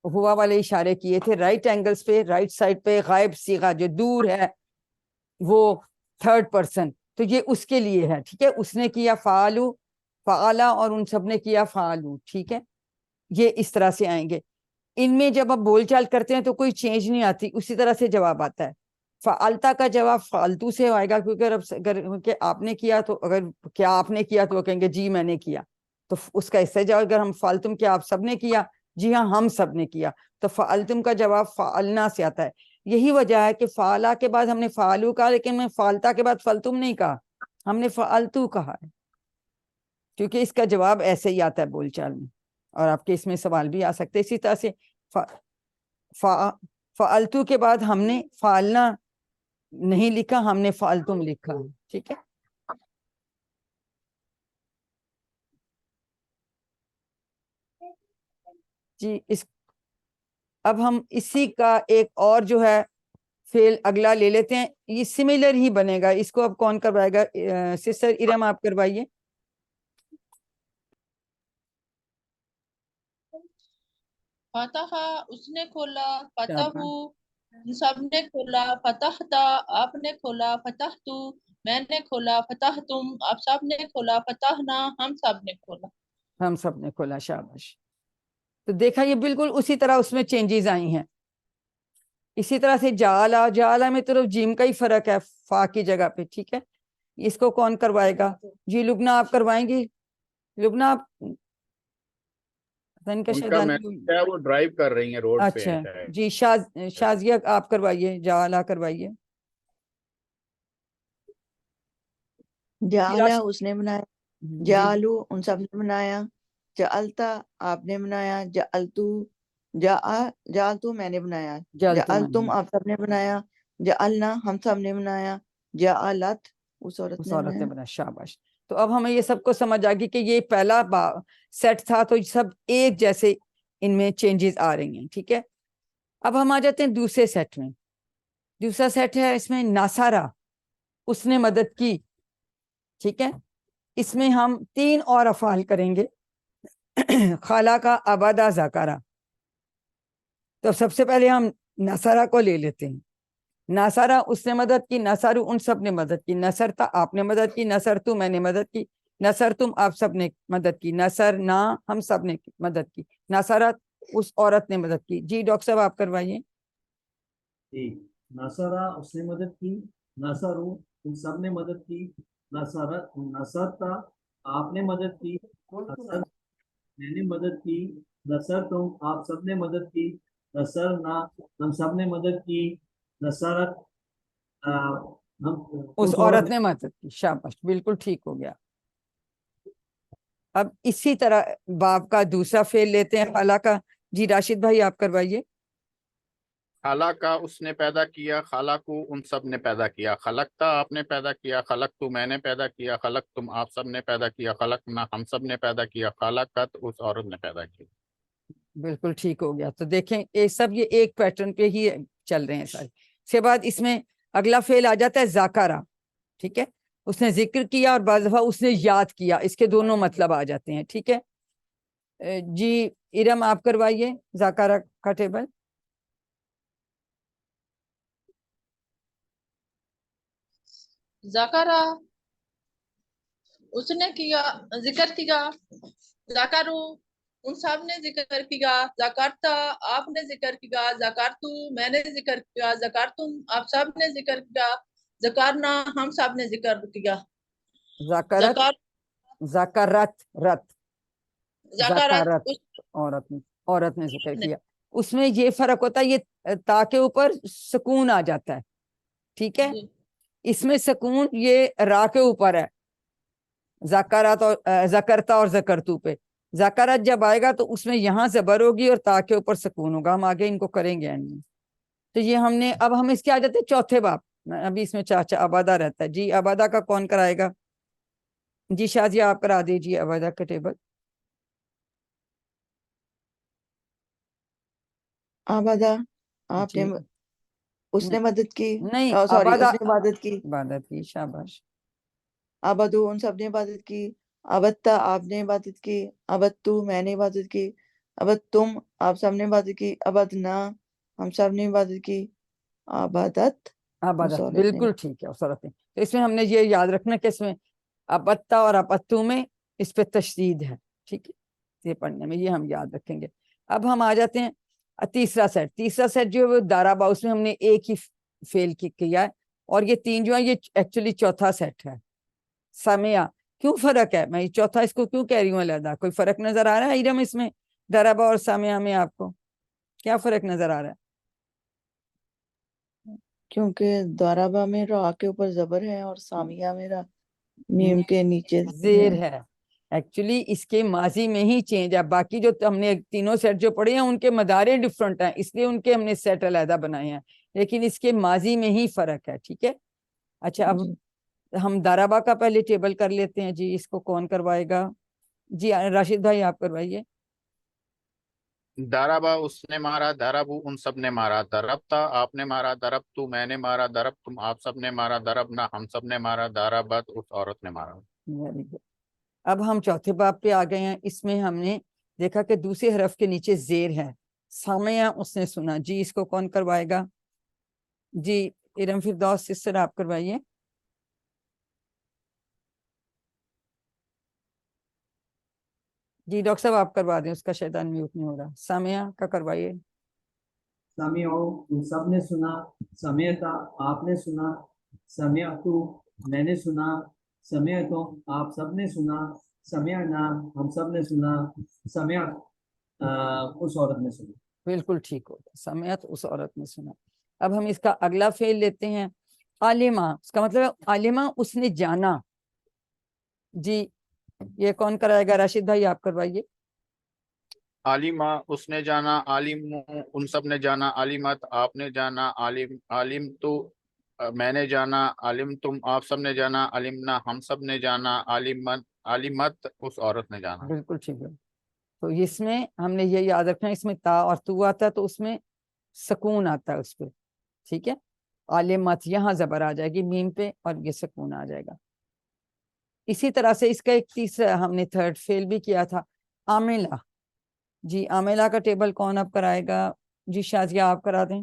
A: ہوا والے اشارے کیے تھے رائٹ اینگلز پہ، رائٹ سائڈ پہ غائب صیغہ جو دور ہے وہ تھرڈ پرسن، تو یہ اس کے لیے ہے. ٹھیک ہے، اس نے کیا فعلو، فعلا، اور ان سب نے کیا فعلو. ٹھیک ہے، یہ اس طرح سے آئیں گے. ان میں جب آپ بول چال کرتے ہیں تو کوئی چینج نہیں آتی، اسی طرح سے جواب آتا ہے. فعلتا کا جواب فالتو سے آئے گا، کیونکہ اگر آپ نے کیا تو اگر کیا آپ نے کیا تو وہ کہیں گے جی میں نے کیا، تو اس کا حصہ جواب. اگر ہم فالتم کیا آپ سب نے کیا، جی ہاں ہم سب نے کیا، تو فعلتم کا جواب فعلنا سے آتا ہے. یہی وجہ ہے کہ فعلا کے بعد ہم نے فعلو کہا، لیکن میں فعلتا کے بعد فلتم نہیں کہا، ہم نے فعلتو کہا ہے، کیونکہ اس کا جواب ایسے ہی آتا ہے بول چال میں. اور آپ کے اس میں سوال بھی آ سکتے. اسی طرح سے فعلتو کے بعد ہم نے فعلنا نہیں لکھا، ہم نے فعلتم لکھا. ٹھیک ہے، جی. اب ہم اسی کا ایک اور جو ہے فعل اگلا لے لیتے ہیں، یہ سملر ہی بنے گا. اس کو اب کون کروائے گا؟ سسٹر ارم آپ کروائیے.
E: فتح اس نے کھولا، فتح سب نے کھولا، فتحتا آپ نے کھولا، فتحتو میں نے کھولا، فتحتم آپ سب نے کھولا، فتحنا ہم سب نے کھولا.
A: ہم سب نے کھولا، شاباش. تو دیکھا یہ بالکل اسی طرح اس میں چینجز آئی ہیں. اسی طرح سے جالا میں تو جیم کا ہی فرق ہے فا کی جگہ پہ. ٹھیک ہے، اس کو کون کروائے گا؟ جی لبنہ آپ کروائیں گی. لبنہ آپ
B: ان کا میں کیا وہ ڈرائیو کر رہی ہیں روڈ پہ.
A: اچھا جی، شازیہ آپ کروائیے، جالا کروائیے.
F: جعلا اس نے بنایا،
A: جی
F: جعلو ان سب نے بنایا، جعلتا آپ نے بنایا، جعلتو میں نے بنایا، جعلتم آپ سب نے بنایا، جعلنا ہم سب نے بنایا، جعلت اس عورت نے بنایا.
A: شاباش. تو اب ہمیں یہ سب کو سمجھ آ گئی کہ یہ پہلا سیٹ تھا تو سب ایک جیسے ان میں چینجز آ رہی ہیں. ٹھیک ہے، اب ہم آ جاتے ہیں دوسرے سیٹ میں. دوسرا سیٹ ہے اس میں ناصارہ، اس نے مدد کی. ٹھیک ہے، اس میں ہم 3 اور افعال کریں گے، خالہ کا ابدا ذکارہ. تو سب سے پہلے ہم نصرہ کو لے لیتے ہیں. نصرہ اس نے مدد کی، نصرو ان سب نے مدد کی، نصرتا آپ نے مدد کی، نصرتو میں نے مدد کی، نصرتم آپ سب نے مدد کی، نصرنا ہم سب نے مدد کی، نصرت اس عورت نے مدد کی. جی ڈاکٹر صاحب آپ کروائیے.
C: جی، نصرہ اس نے مدد کی، نصرو ان سب نے مدد کی، نصرتا آپ نے مدد کی، نصر میں نے مدد کی، نصرتم آپ سب نے مدد کی، نصرنا ہم سب نے مدد کی، نصرت
A: اس عورت نے مدد کی. شاباش، بالکل ٹھیک ہو گیا. اب اسی طرح باپ کا دوسرا فعل لیتے ہیں خالہ کا. جی راشد بھائی آپ کروائیے.
B: خالہ کا اس نے پیدا کیا، خالہ کو ان سب نے پیدا کیا، خلقتا آپ نے پیدا کیا، خلقتو میں نے پیدا کیا، خلقتم آپ سب نے پیدا کیا، خلقنا ہم سب نے پیدا کیا، خلقت اس عورت نے پیدا کیا.
A: بالکل ٹھیک ہو گیا. تو دیکھیں یہ سب یہ ایک پیٹرن پہ ہی چل رہے ہیں سارے. اس کے بعد اس میں اگلا فعل آ جاتا ہے ذاکرہ. ٹھیک ہے, اس نے ذکر کیا اور بعض دفعہ اس نے یاد کیا, اس کے دونوں مطلب آ جاتے ہیں. ٹھیک ہے جی ارم آپ کروائیے ذاکرہ کا ٹیبل.
E: ذکرہ اس نے کیا, ذکر کیا. ذکروا ان سب نے ذکر کیا. ذکرتا آپ نے ذکر کیا. ذکرتو میں نے ذکر کیا. ذکرتم آپ سب نے ذکر کیا. ذکرنا ہم سب نے ذکر کیا.
A: ذکرت ذکرت رت
E: ذکرت
A: عورت نے ذکر کیا. اس میں یہ فرق ہوتا ہے, یہ تا کے اوپر سکون آ جاتا ہے. ٹھیک ہے, اس میں سکون یہ را کے اوپر ہے, ذکرت اور ذکرتا اور ذکرتو پہ. ذکرت جب آئے گا تو اس میں یہاں زبر ہوگی اور تا کے اوپر سکون ہوگا. ہم آگے ان کو کریں گے. تو یہ ہم نے, اب ہم اس کے آ جاتے ہیں چوتھے باب. ابھی اس میں چاچا عبادہ رہتا ہے. جی عبادہ کا کون کرائے گا؟ جی شازیہ آپ کرا دیجیے عبادہ کا ٹیبل.
F: آبادہ آپ نے
A: جی.
F: اس نے مدد کی.
A: نہیں
F: سوری
A: عبادہ
F: اس نے عبادت کی.
A: عبادت کی, شاباش.
F: آبادو ان سب نے عبادت کی. ابتا آپ نے عبادت کی. ابتو میں نے عبادت کی. ابد تم آپ سب نے عبادت کی. ابدنا ہم سب نے عبادت کی. عبادت
A: عبادت
F: اس عورت نے.
A: بالکل ٹھیک ہے اس عورت نے. تو اس میں ہم نے یہ یاد رکھنا کہ اس میں ابتا اور ابتو میں اس پہ تشدید ہے. ٹھیک ہے, یہ پڑھنے میں یہ ہم یاد رکھیں گے. اب ہم آ جاتے ہیں تیسرا سیٹ. تیسرا سیٹ جو ہے وہ دارابا, اس میں ہم نے ایک ہی فیل کیا ہے, اور یہ تین جو ہے یہ ایکچولی چوتھا سیٹ ہے. سامیا کیوں فرق ہے؟ میں چوتھا اس کو کیوں کہہ رہی ہوں علیحدہ؟ کوئی فرق نظر آ رہا ہے ارم اس میں دارابا اور سامیا میں؟ آپ کو کیا فرق نظر آ رہا ہے؟
F: کیونکہ دارابا میں را کے اوپر زبر ہے اور سامیہ میں را میم کے نیچے
A: زیر ہے. ایکچولی اس کے ماضی میں ہی چینج ہے. باقی جو ہم نے تینوں سیٹ جو پڑھے ہیں ان کے مدارے ڈفرنٹ ہیں, اس لیے ان کے ہم نے سیٹ علیحدہ بنائے ہیں, لیکن اس کے ماضی میں ہی فرق ہے. ٹھیک ہے, اچھا اب ہم دارابا کا پہلے ٹیبل کر لیتے ہیں. جی اس کو کون کروائے گا؟ جی راشد بھائی آپ کروائیے.
B: دارابا اس نے مارا. دارابو ان سب نے مارا. دربتا آپ نے مارا. دربتو میں نے مارا. دربتم آپ سب نے مارا. دربنا ہم سب نے مارا. دارابت اس عورت نے مارا.
A: Very good. اب ہم چوتھے باب پہ آ گئے ہیں. اس میں ہم نے دیکھا کہ دوسرے حرف کے نیچے زیر ہے. سامعہ اس نے سنا. جی اس کو کون کروائے گا؟ جی ارم فردوس سسٹر آپ کروائیے. جی ڈاکٹر صاحب آپ کروا دیں, اس کا شاید میوٹ نہیں ہو رہا. سامعہ کا کروائیے.
C: سمعو ان سب نے سنا. سمعتا آپ نے سنا. سمعتو میں نے سنا. سمعتم آپ سب نے سنا. سمعنا ہم سب نے سنا. سمعت اس عورت نے سنا.
A: بالکل ٹھیک ہوگا, سمعت اس عورت نے سنا. اب ہم اس کا اگلا فعل لیتے ہیں عالمہ. اس کا مطلب ہے عالمہ اس نے جانا. جی یہ کون کرائے گا؟ راشد بھائی آپ کروائیے.
B: عالمہ اس نے جانا. عالم ان سب نے جانا. عالمت آپ نے جانا. عالم تو میں نے جانا. عالم تم آپ سب نے جانا. علمنا ہم سب نے جانا. عالمت اس عورت نے جانا.
A: بالکل ٹھیک ہے. تو اس میں ہم نے یہ یاد رکھنا ہے, اس میں تا اور تو آتا ہے تو اس میں سکون آتا ہے اس پہ. ٹھیک ہے, عالمت یہاں زبر آ جائے گی میم پہ اور یہ سکون آ جائے گا. اسی طرح سے اس کا ایک تیسرا ہم نے تھرڈ فیل بھی کیا تھا, عاملہ. جی عاملہ کا ٹیبل کون اب کرائے گا؟ جی شازیہ آپ کرا دیں.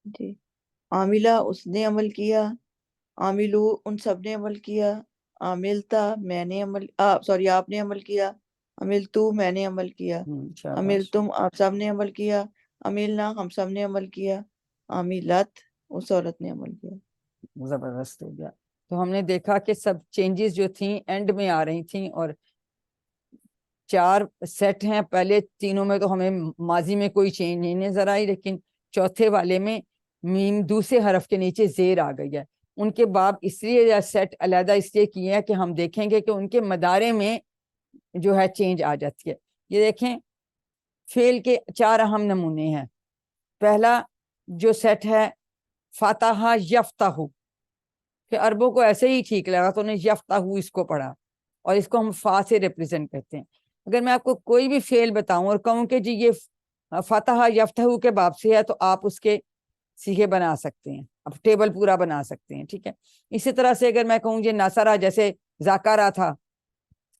F: جی عاملہ اس نے عمل کیا. عاملو ان سب نے عمل کیا. عاملتا میں نے عمل سوری آپ نے عمل کیا. عملتو میں نے عمل کیا.
A: شاباش.
F: عملتم آپ سب نے عمل کیا. عملنا ہم سب نے عمل کیا. عاملت اس عورت نے عمل کیا.
A: زبردست ہو گیا. تو ہم نے دیکھا کہ سب چینجز جو تھیں اینڈ میں آ رہی تھیں, اور 4 سیٹ ہیں. پہلے تینوں میں تو ہمیں ماضی میں کوئی چینج نہیں نظر آئی, لیکن چوتھے والے میں میم دوسرے حرف کے نیچے زیر آ گئی ہے. ان کے باب اس لیے سیٹ علیحدہ اس لیے کیے ہیں کہ ہم دیکھیں گے کہ ان کے مدارے میں جو ہے چینج آ جاتی ہے. یہ دیکھیں فعل کے 4 اہم نمونے ہیں. پہلا جو سیٹ ہے فاتح یفتح, کہ عربوں کو ایسے ہی ٹھیک لگا تو انہیں یفتح اس کو پڑھا, اور اس کو ہم فا سے ریپریزنٹ کرتے ہیں. اگر میں آپ کو کوئی بھی فعل بتاؤں اور کہوں کہ جی یہ فتح یفتح کے باب سے ہے تو آپ اس کے سیغے بنا سکتے ہیں, اب ٹیبل پورا بنا سکتے ہیں, ٹھیک ہے. اسی طرح سے اگر میں کہوں جی نصرہ جیسے ذاکرہ تھا,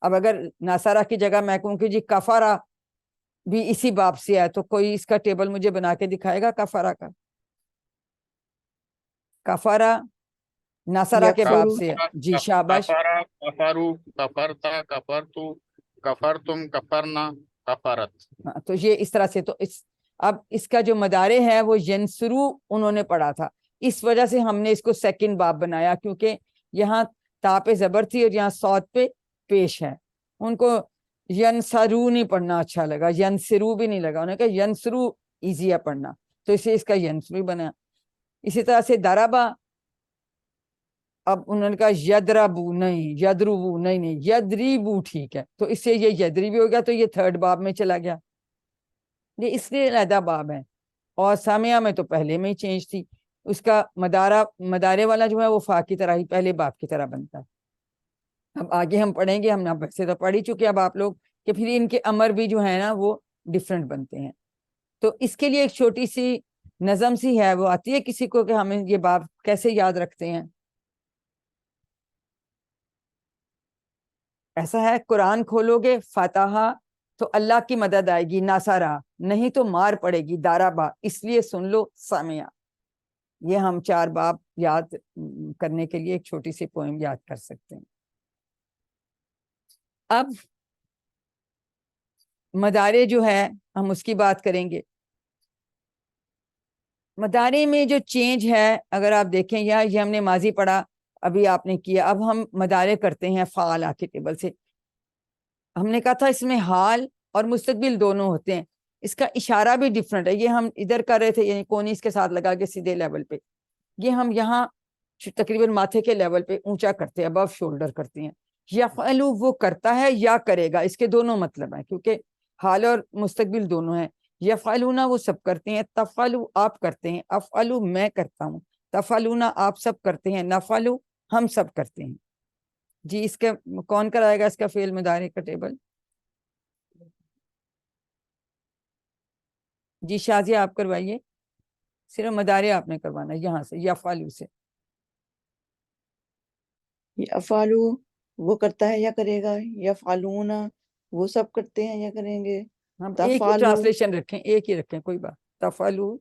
A: اب اگر نصرہ کی جگہ میں کہوں کہ جی کفارہ بھی اسی باب سے ہے, تو کوئی اس کا ٹیبل مجھے بنا کے دکھائے گا کفارہ کا؟ کفارہ نصرہ کے باب
F: یکفرو
A: سے ہے. جی شاباش.
B: کفارہ کفرو کفرتا کفرتو کفرتم کفرنا کفرت.
A: ہاں، تو یہ اس طرح سے. تو اب اس کا جو مدارے ہے وہ ینسرو انہوں نے پڑھا تھا, اس وجہ سے ہم نے اس کو سیکنڈ باب بنایا, کیونکہ یہاں تا پہ زبر تھی اور یہاں صاد پہ پیش ہے. ان کو ینسرو نہیں پڑھنا اچھا لگا, ینسرو بھی نہیں لگا, انہوں نے کہا ینسرو ایزی ہے پڑھنا, تو اسے اس کا ینسرو بنا. اسی طرح سے دربا, اب انہوں نے کہا یدربو نہیں, یدربو نہیں, یدریبو ٹھیک ہے, تو اس سے یہ یدری بھی ہو گیا, تو یہ تھرڈ باب میں چلا گیا. یہ اس لیے علیحدہ باب ہے, اور سامعہ میں تو پہلے میں ہی چینج تھی. اس کا مدارے والا جو ہے وہ فا کی طرح ہی پہلے باب کی طرح بنتا ہے. اب آگے ہم پڑھیں گے, ہم اب سے تو پڑھ ہی چکے اب آپ لوگ, کہ پھر ان کے امر بھی جو ہے نا وہ ڈفرینٹ بنتے ہیں. تو اس کے لیے ایک چھوٹی سی نظم سی ہے, وہ آتی ہے کسی کو کہ ہمیں یہ باب کیسے یاد رکھتے ہیں؟ ایسا ہے, قرآن کھولو گے فاتحہ تو اللہ کی مدد آئے گی, ناصرہ نہیں تو مار پڑے گی, دارابا اس لیے سن لو سامعہ. یہ ہم 4 باب یاد کرنے کے لیے ایک چھوٹی سی پوئم یاد کر سکتے ہیں. اب مدارے جو ہے ہم اس کی بات کریں گے. مدارے میں جو چینج ہے اگر آپ دیکھیں, یہ ہم نے ماضی پڑھا, ابھی آپ نے کیا, اب ہم مدارے کرتے ہیں فعال کے ٹیبل سے. ہم نے کہا تھا اس میں حال اور مستقبل دونوں ہوتے ہیں, اس کا اشارہ بھی ڈیفرنٹ ہے. یہ ہم ادھر کر رہے تھے, یعنی کونی اس کے ساتھ لگا کے سیدھے لیول پہ, یہ ہم یہاں تقریباً ماتھے کے لیول پہ اونچا کرتے ہیں, ابو شولڈر کرتے ہیں. یفعلو وہ کرتا ہے یا کرے گا, اس کے دونوں مطلب ہیں, کیونکہ حال اور مستقبل دونوں ہیں. یفعلونا وہ سب کرتے ہیں, تفعلو آپ کرتے ہیں, افعلو میں کرتا ہوں, تفعلونا آپ سب کرتے ہیں, نفعلو ہم سب کرتے ہیں. جی اس کا کون کرائے گا اس کا فعل مضارع کا ٹیبل؟ جی شازیہ آپ کروائیے, صرف مدارے آپ نے کروانا ہے یہاں سے یفعلو سے.
F: یفعلو وہ کرتا ہے یا کرے گا, یفعلون وہ سب کرتے ہیں یا کریں گے,
A: ہم ایک ہی
F: تفعلو
A: ٹرانسلیشن رکھیں, ایک ہی رکھیں, کوئی بات. تفعلو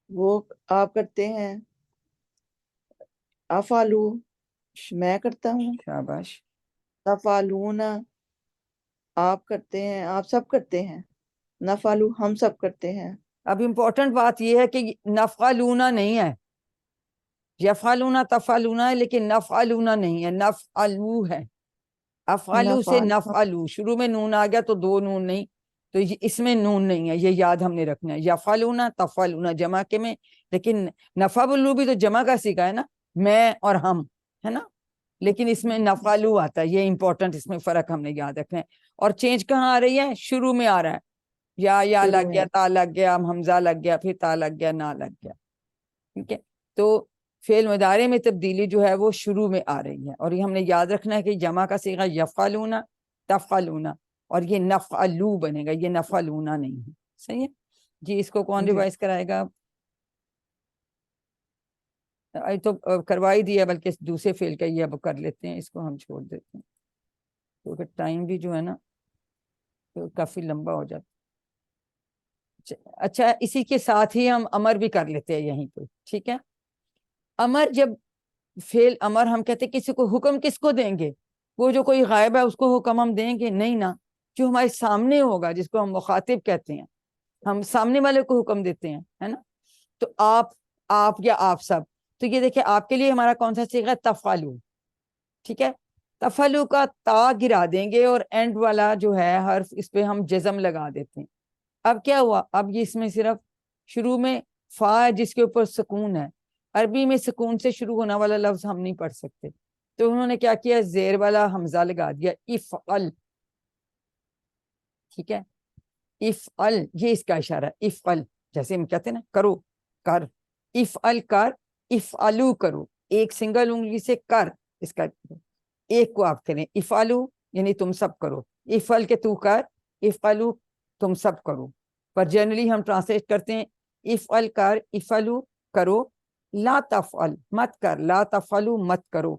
F: وہ آپ کرتے ہیں, افعلو میں کرتا ہوں,
A: شاباش.
F: تفعلون آپ کرتے ہیں, آپ سب کرتے ہیں, نفعلو ہم سب کرتے ہیں.
A: اب امپورٹنٹ بات یہ ہے کہ نفعلونا نہیں ہے, یفعلونا تفعلونا ہے, لیکن نفعلونا نہیں ہے, نفعلو ہے. افعلو سے
F: نفعل
A: نفعلو, شروع میں نون آ گیا تو 2 نون نہیں, تو اس میں نون نہیں ہے, یہ یاد ہم نے رکھنا ہے. یفعلونا تفعلونا جمع کے میں, لیکن نفعلو بھی تو جمع کا سیکھا ہے نا, میں اور ہم, ہے نا, لیکن اس میں نفعلو آتا ہے. یہ امپورٹنٹ اس میں فرق ہم نے یاد رکھنا ہے. اور چینج کہاں آ رہی ہے؟ شروع میں آ رہا ہے, یا
F: شروع
A: لگ
F: میں.
A: گیا, تا لگ گیا, حمزہ لگ گیا, پھر تا لگ گیا, نہ لگ گیا. ٹھیک ہے, تو فعل مضارع میں تبدیلی جو ہے وہ شروع میں آ رہی ہے, اور یہ ہم نے یاد رکھنا ہے کہ جمع کا صیغہ یفعلونا تفعلونا, اور یہ نفعلو بنے گا, یہ نفعلونا نہیں ہے. صحیح ہے جی. اس کو کون
F: جی.
A: ریوائز کرائے گا؟ تو کروائی دیا, بلکہ دوسرے فعل کا یہ اب کر لیتے ہیں, اس کو ہم چھوڑ دیتے ہیں کیونکہ ٹائم بھی جو ہے نا تو کافی لمبا ہو جاتا. اچھا اسی کے ساتھ ہی ہم امر بھی کر لیتے ہیں یہیں پہ. ٹھیک ہے, امر جب فعل امر ہم کہتے ہیں کسی کو حکم کس کو دیں گے؟ وہ جو کوئی غائب ہے اس کو حکم ہم دیں گے نہیں نا, جو ہمارے سامنے ہوگا جس کو ہم مخاطب کہتے ہیں, ہم سامنے والے کو حکم دیتے ہیں, ہے نا. تو آپ یا آپ سب, تو یہ دیکھیں آپ کے لیے ہمارا کون سا صیغہ ہے؟ تفعلو. ٹھیک ہے, تفعلو کا تا گرا دیں گے اور اینڈ والا جو ہے حرف اس پہ ہم جزم لگا دیتے ہیں. اب کیا ہوا؟ اب یہ اس میں صرف شروع میں فا ہے جس کے اوپر سکون ہے. عربی میں سکون سے شروع ہونے والا لفظ ہم نہیں پڑھ سکتے, تو انہوں نے کیا کیا؟ زیر والا حمزہ لگا دیا, افعل. ٹھیک ہے, افعل یہ اس کا اشارہ ہے, افعل جیسے ہم کہتے ہیں نا کرو, کر, افعل کر, افعلو کرو, ایک سنگل انگلی سے کر, اس کا ایک کو آپ کریں, افعلو یعنی تم سب کرو, افعل کے تو کر, افعلو تم سب کرو. پر جنرلی ہم ٹرانسلیٹ کرتے ہیں افعل کر، افعلو کرو، لا تفعل مت کر، لا تفعلو مت کرو.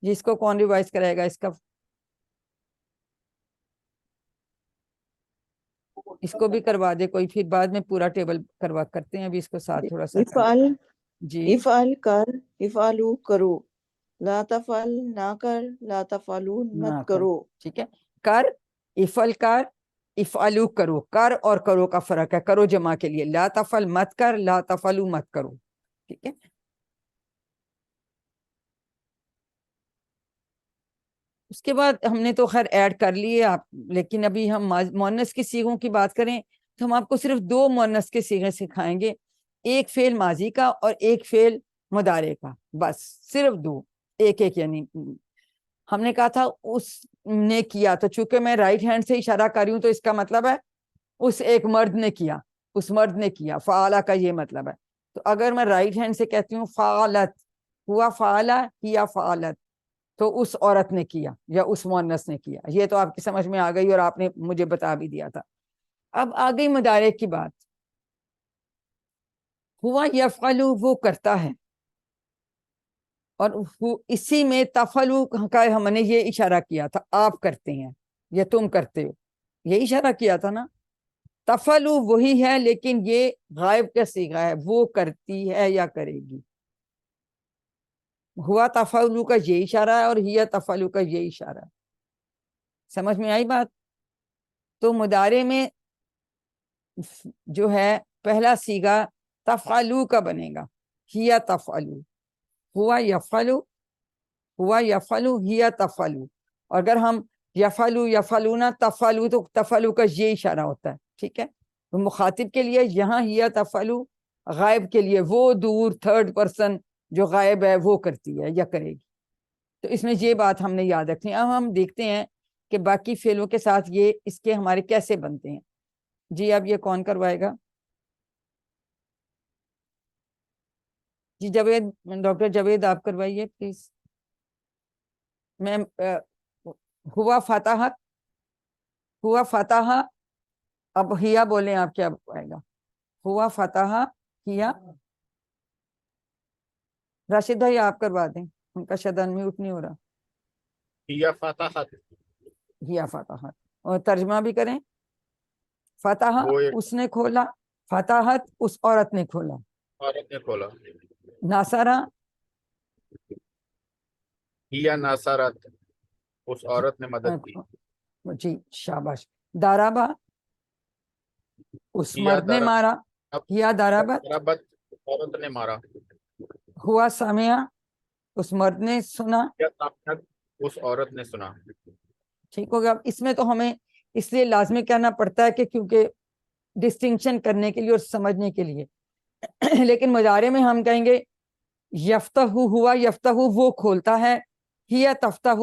A: جس کو کون ریوائز کرائے گا اس کا؟ اس کو بھی کروا دے کوئی، پھر بعد میں پورا ٹیبل کروا کرتے ہیں. ابھی اس کو ساتھ تھوڑا سا
F: افعل
A: جی
F: افعل کر، افعلو کرو، لا تفعل نہ کر، لا تفعلو
A: نہ
F: مت
A: کرو.
F: کرو.
A: ٹھیک ہے، کر افعل کر، افعلو کرو. کر اور کرو کا فرق ہے، کرو جمع کے لیے، لا تفعل مت کر، لا تفعلو مت کرو. ٹھیک ہے. اس کے بعد ہم نے تو خیر ایڈ کر لیے آپ، لیکن ابھی ہم مؤنث کی صیغوں کی بات کریں تو ہم آپ کو صرف 2 مؤنث کے صیغے سکھائیں گے، ایک فعل ماضی کا اور ایک فعل مضارع کا، بس صرف 2، ایک ایک. یعنی ہم نے کہا تھا اس نے کیا، تو چونکہ میں رائٹ ہینڈ سے اشارہ کر رہی ہوں تو اس کا مطلب ہے اس ایک مرد نے کیا، اس مرد نے کیا، فعلا کا یہ مطلب ہے. تو اگر میں رائٹ ہینڈ سے کہتی ہوں فعلت، ہوا فعلا یا فعلت، تو اس عورت نے کیا یا اس مؤنث نے کیا. یہ تو آپ کی سمجھ میں آ گئی اور آپ نے مجھے بتا بھی دیا تھا. اب آ گئی مضارع کی بات. ہوا یفعل وہ کرتا ہے، اور اسی میں تفعلو کا ہم نے یہ اشارہ کیا تھا آپ کرتے ہیں یا تم کرتے ہو، یہ اشارہ کیا تھا نا. تفعلو وہی ہے لیکن یہ غائب کا صیغہ ہے، وہ کرتی ہے یا کرے گی. ہوا تفعلو کا یہ اشارہ ہے اور ہی تفعلو کا یہ اشارہ ہے. سمجھ میں آئی بات؟ تو مضارع میں جو ہے پہلا صیغہ تفعلو کا بنے گا، ہی تفعلو. ہوا یفعلو، ہوا یفعلو ہی تفعلو. اور اگر ہم یفعلو یفعلون تفعلو، تو تفعلو کا یہ اشارہ ہوتا ہے. ٹھیک ہے، تو مخاطب کے لیے یہاں ہی تفعلو، غائب کے لیے وہ دور تھرڈ پرسن جو غائب ہے وہ کرتی ہے یا کرے گی. تو اس میں یہ بات ہم نے یاد رکھنی. اب ہم دیکھتے ہیں کہ باقی فعلوں کے ساتھ یہ اس کے ہمارے کیسے بنتے ہیں. جی اب یہ کون کروائے گا؟ جی جاوید، ڈاکٹر جاوید آپ کروائیے پلیز. میم ہوا فتح، ہوا فتح. اب ہیا بولیں آپ، کیا آئے گا؟ ہوا فتح ہیا. راشد بھائی آپ کروا دیں، ان کا شاید انمیوٹ نہیں ہو رہا.
B: یا فتحت،
A: ہیا فتح. اور ترجمہ بھی کریں. فتح
B: وہ ایک
A: اس نے کھولا، فتحت اس عورت نے کھولا.
B: عورت نے کھولا.
A: ناصرہ،
B: یا ناصرت اس عورت نے مدد کی.
A: جی شاباش. دارابا اس
B: یا
A: مرد نے مارا، یا دارابت.
B: ضربت عورت نے مارا.
A: ہوا سامعہ اس مرد نے سنا.
B: یا سمعت اس عورت نے سنا.
A: ٹھیک ہو گیا. اب اس میں تو ہمیں اس لیے لازمی کہنا پڑتا ہے کہ کیونکہ ڈسٹنکشن کرنے کے لیے اور سمجھنے کے لیے. لیکن مضارع میں ہم کہیں گے یفتح، ہوا یفتح وہ کھولتا ہے، ہی تفتح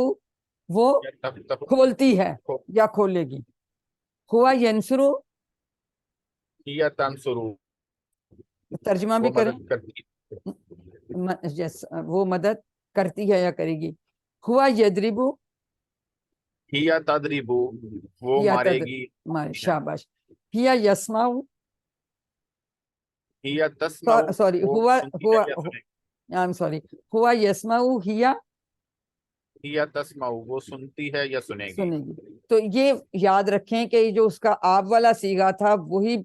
A: وہ
B: یا تفتح
A: کھولتی ہے یا کھولے گی. ہوا ینصرو،
B: یا تنصرو
A: ترجمہ بھی
B: وہ
A: کریں.
B: مدد کرتی.
A: وہ مدد کرتی ہے یا کرے گی. ہوا یضربو،
B: یا تدریبو وہ
A: یا
B: مارے گی.
A: شاباش. ہیا یسمعو،
B: یا تسمع
A: سوری
B: وہ
A: ہوا
B: سنتی ہے یا
A: ہوا
B: سنے گی.
A: I'm sorry. ہوا یسمعو ہیا
B: یا تسمع وہ سنتی ہے یا سنے گی.
A: سنے گی. تو یہ یاد رکھیں کہ جو اس کا آپ والا صیغہ تھا وہی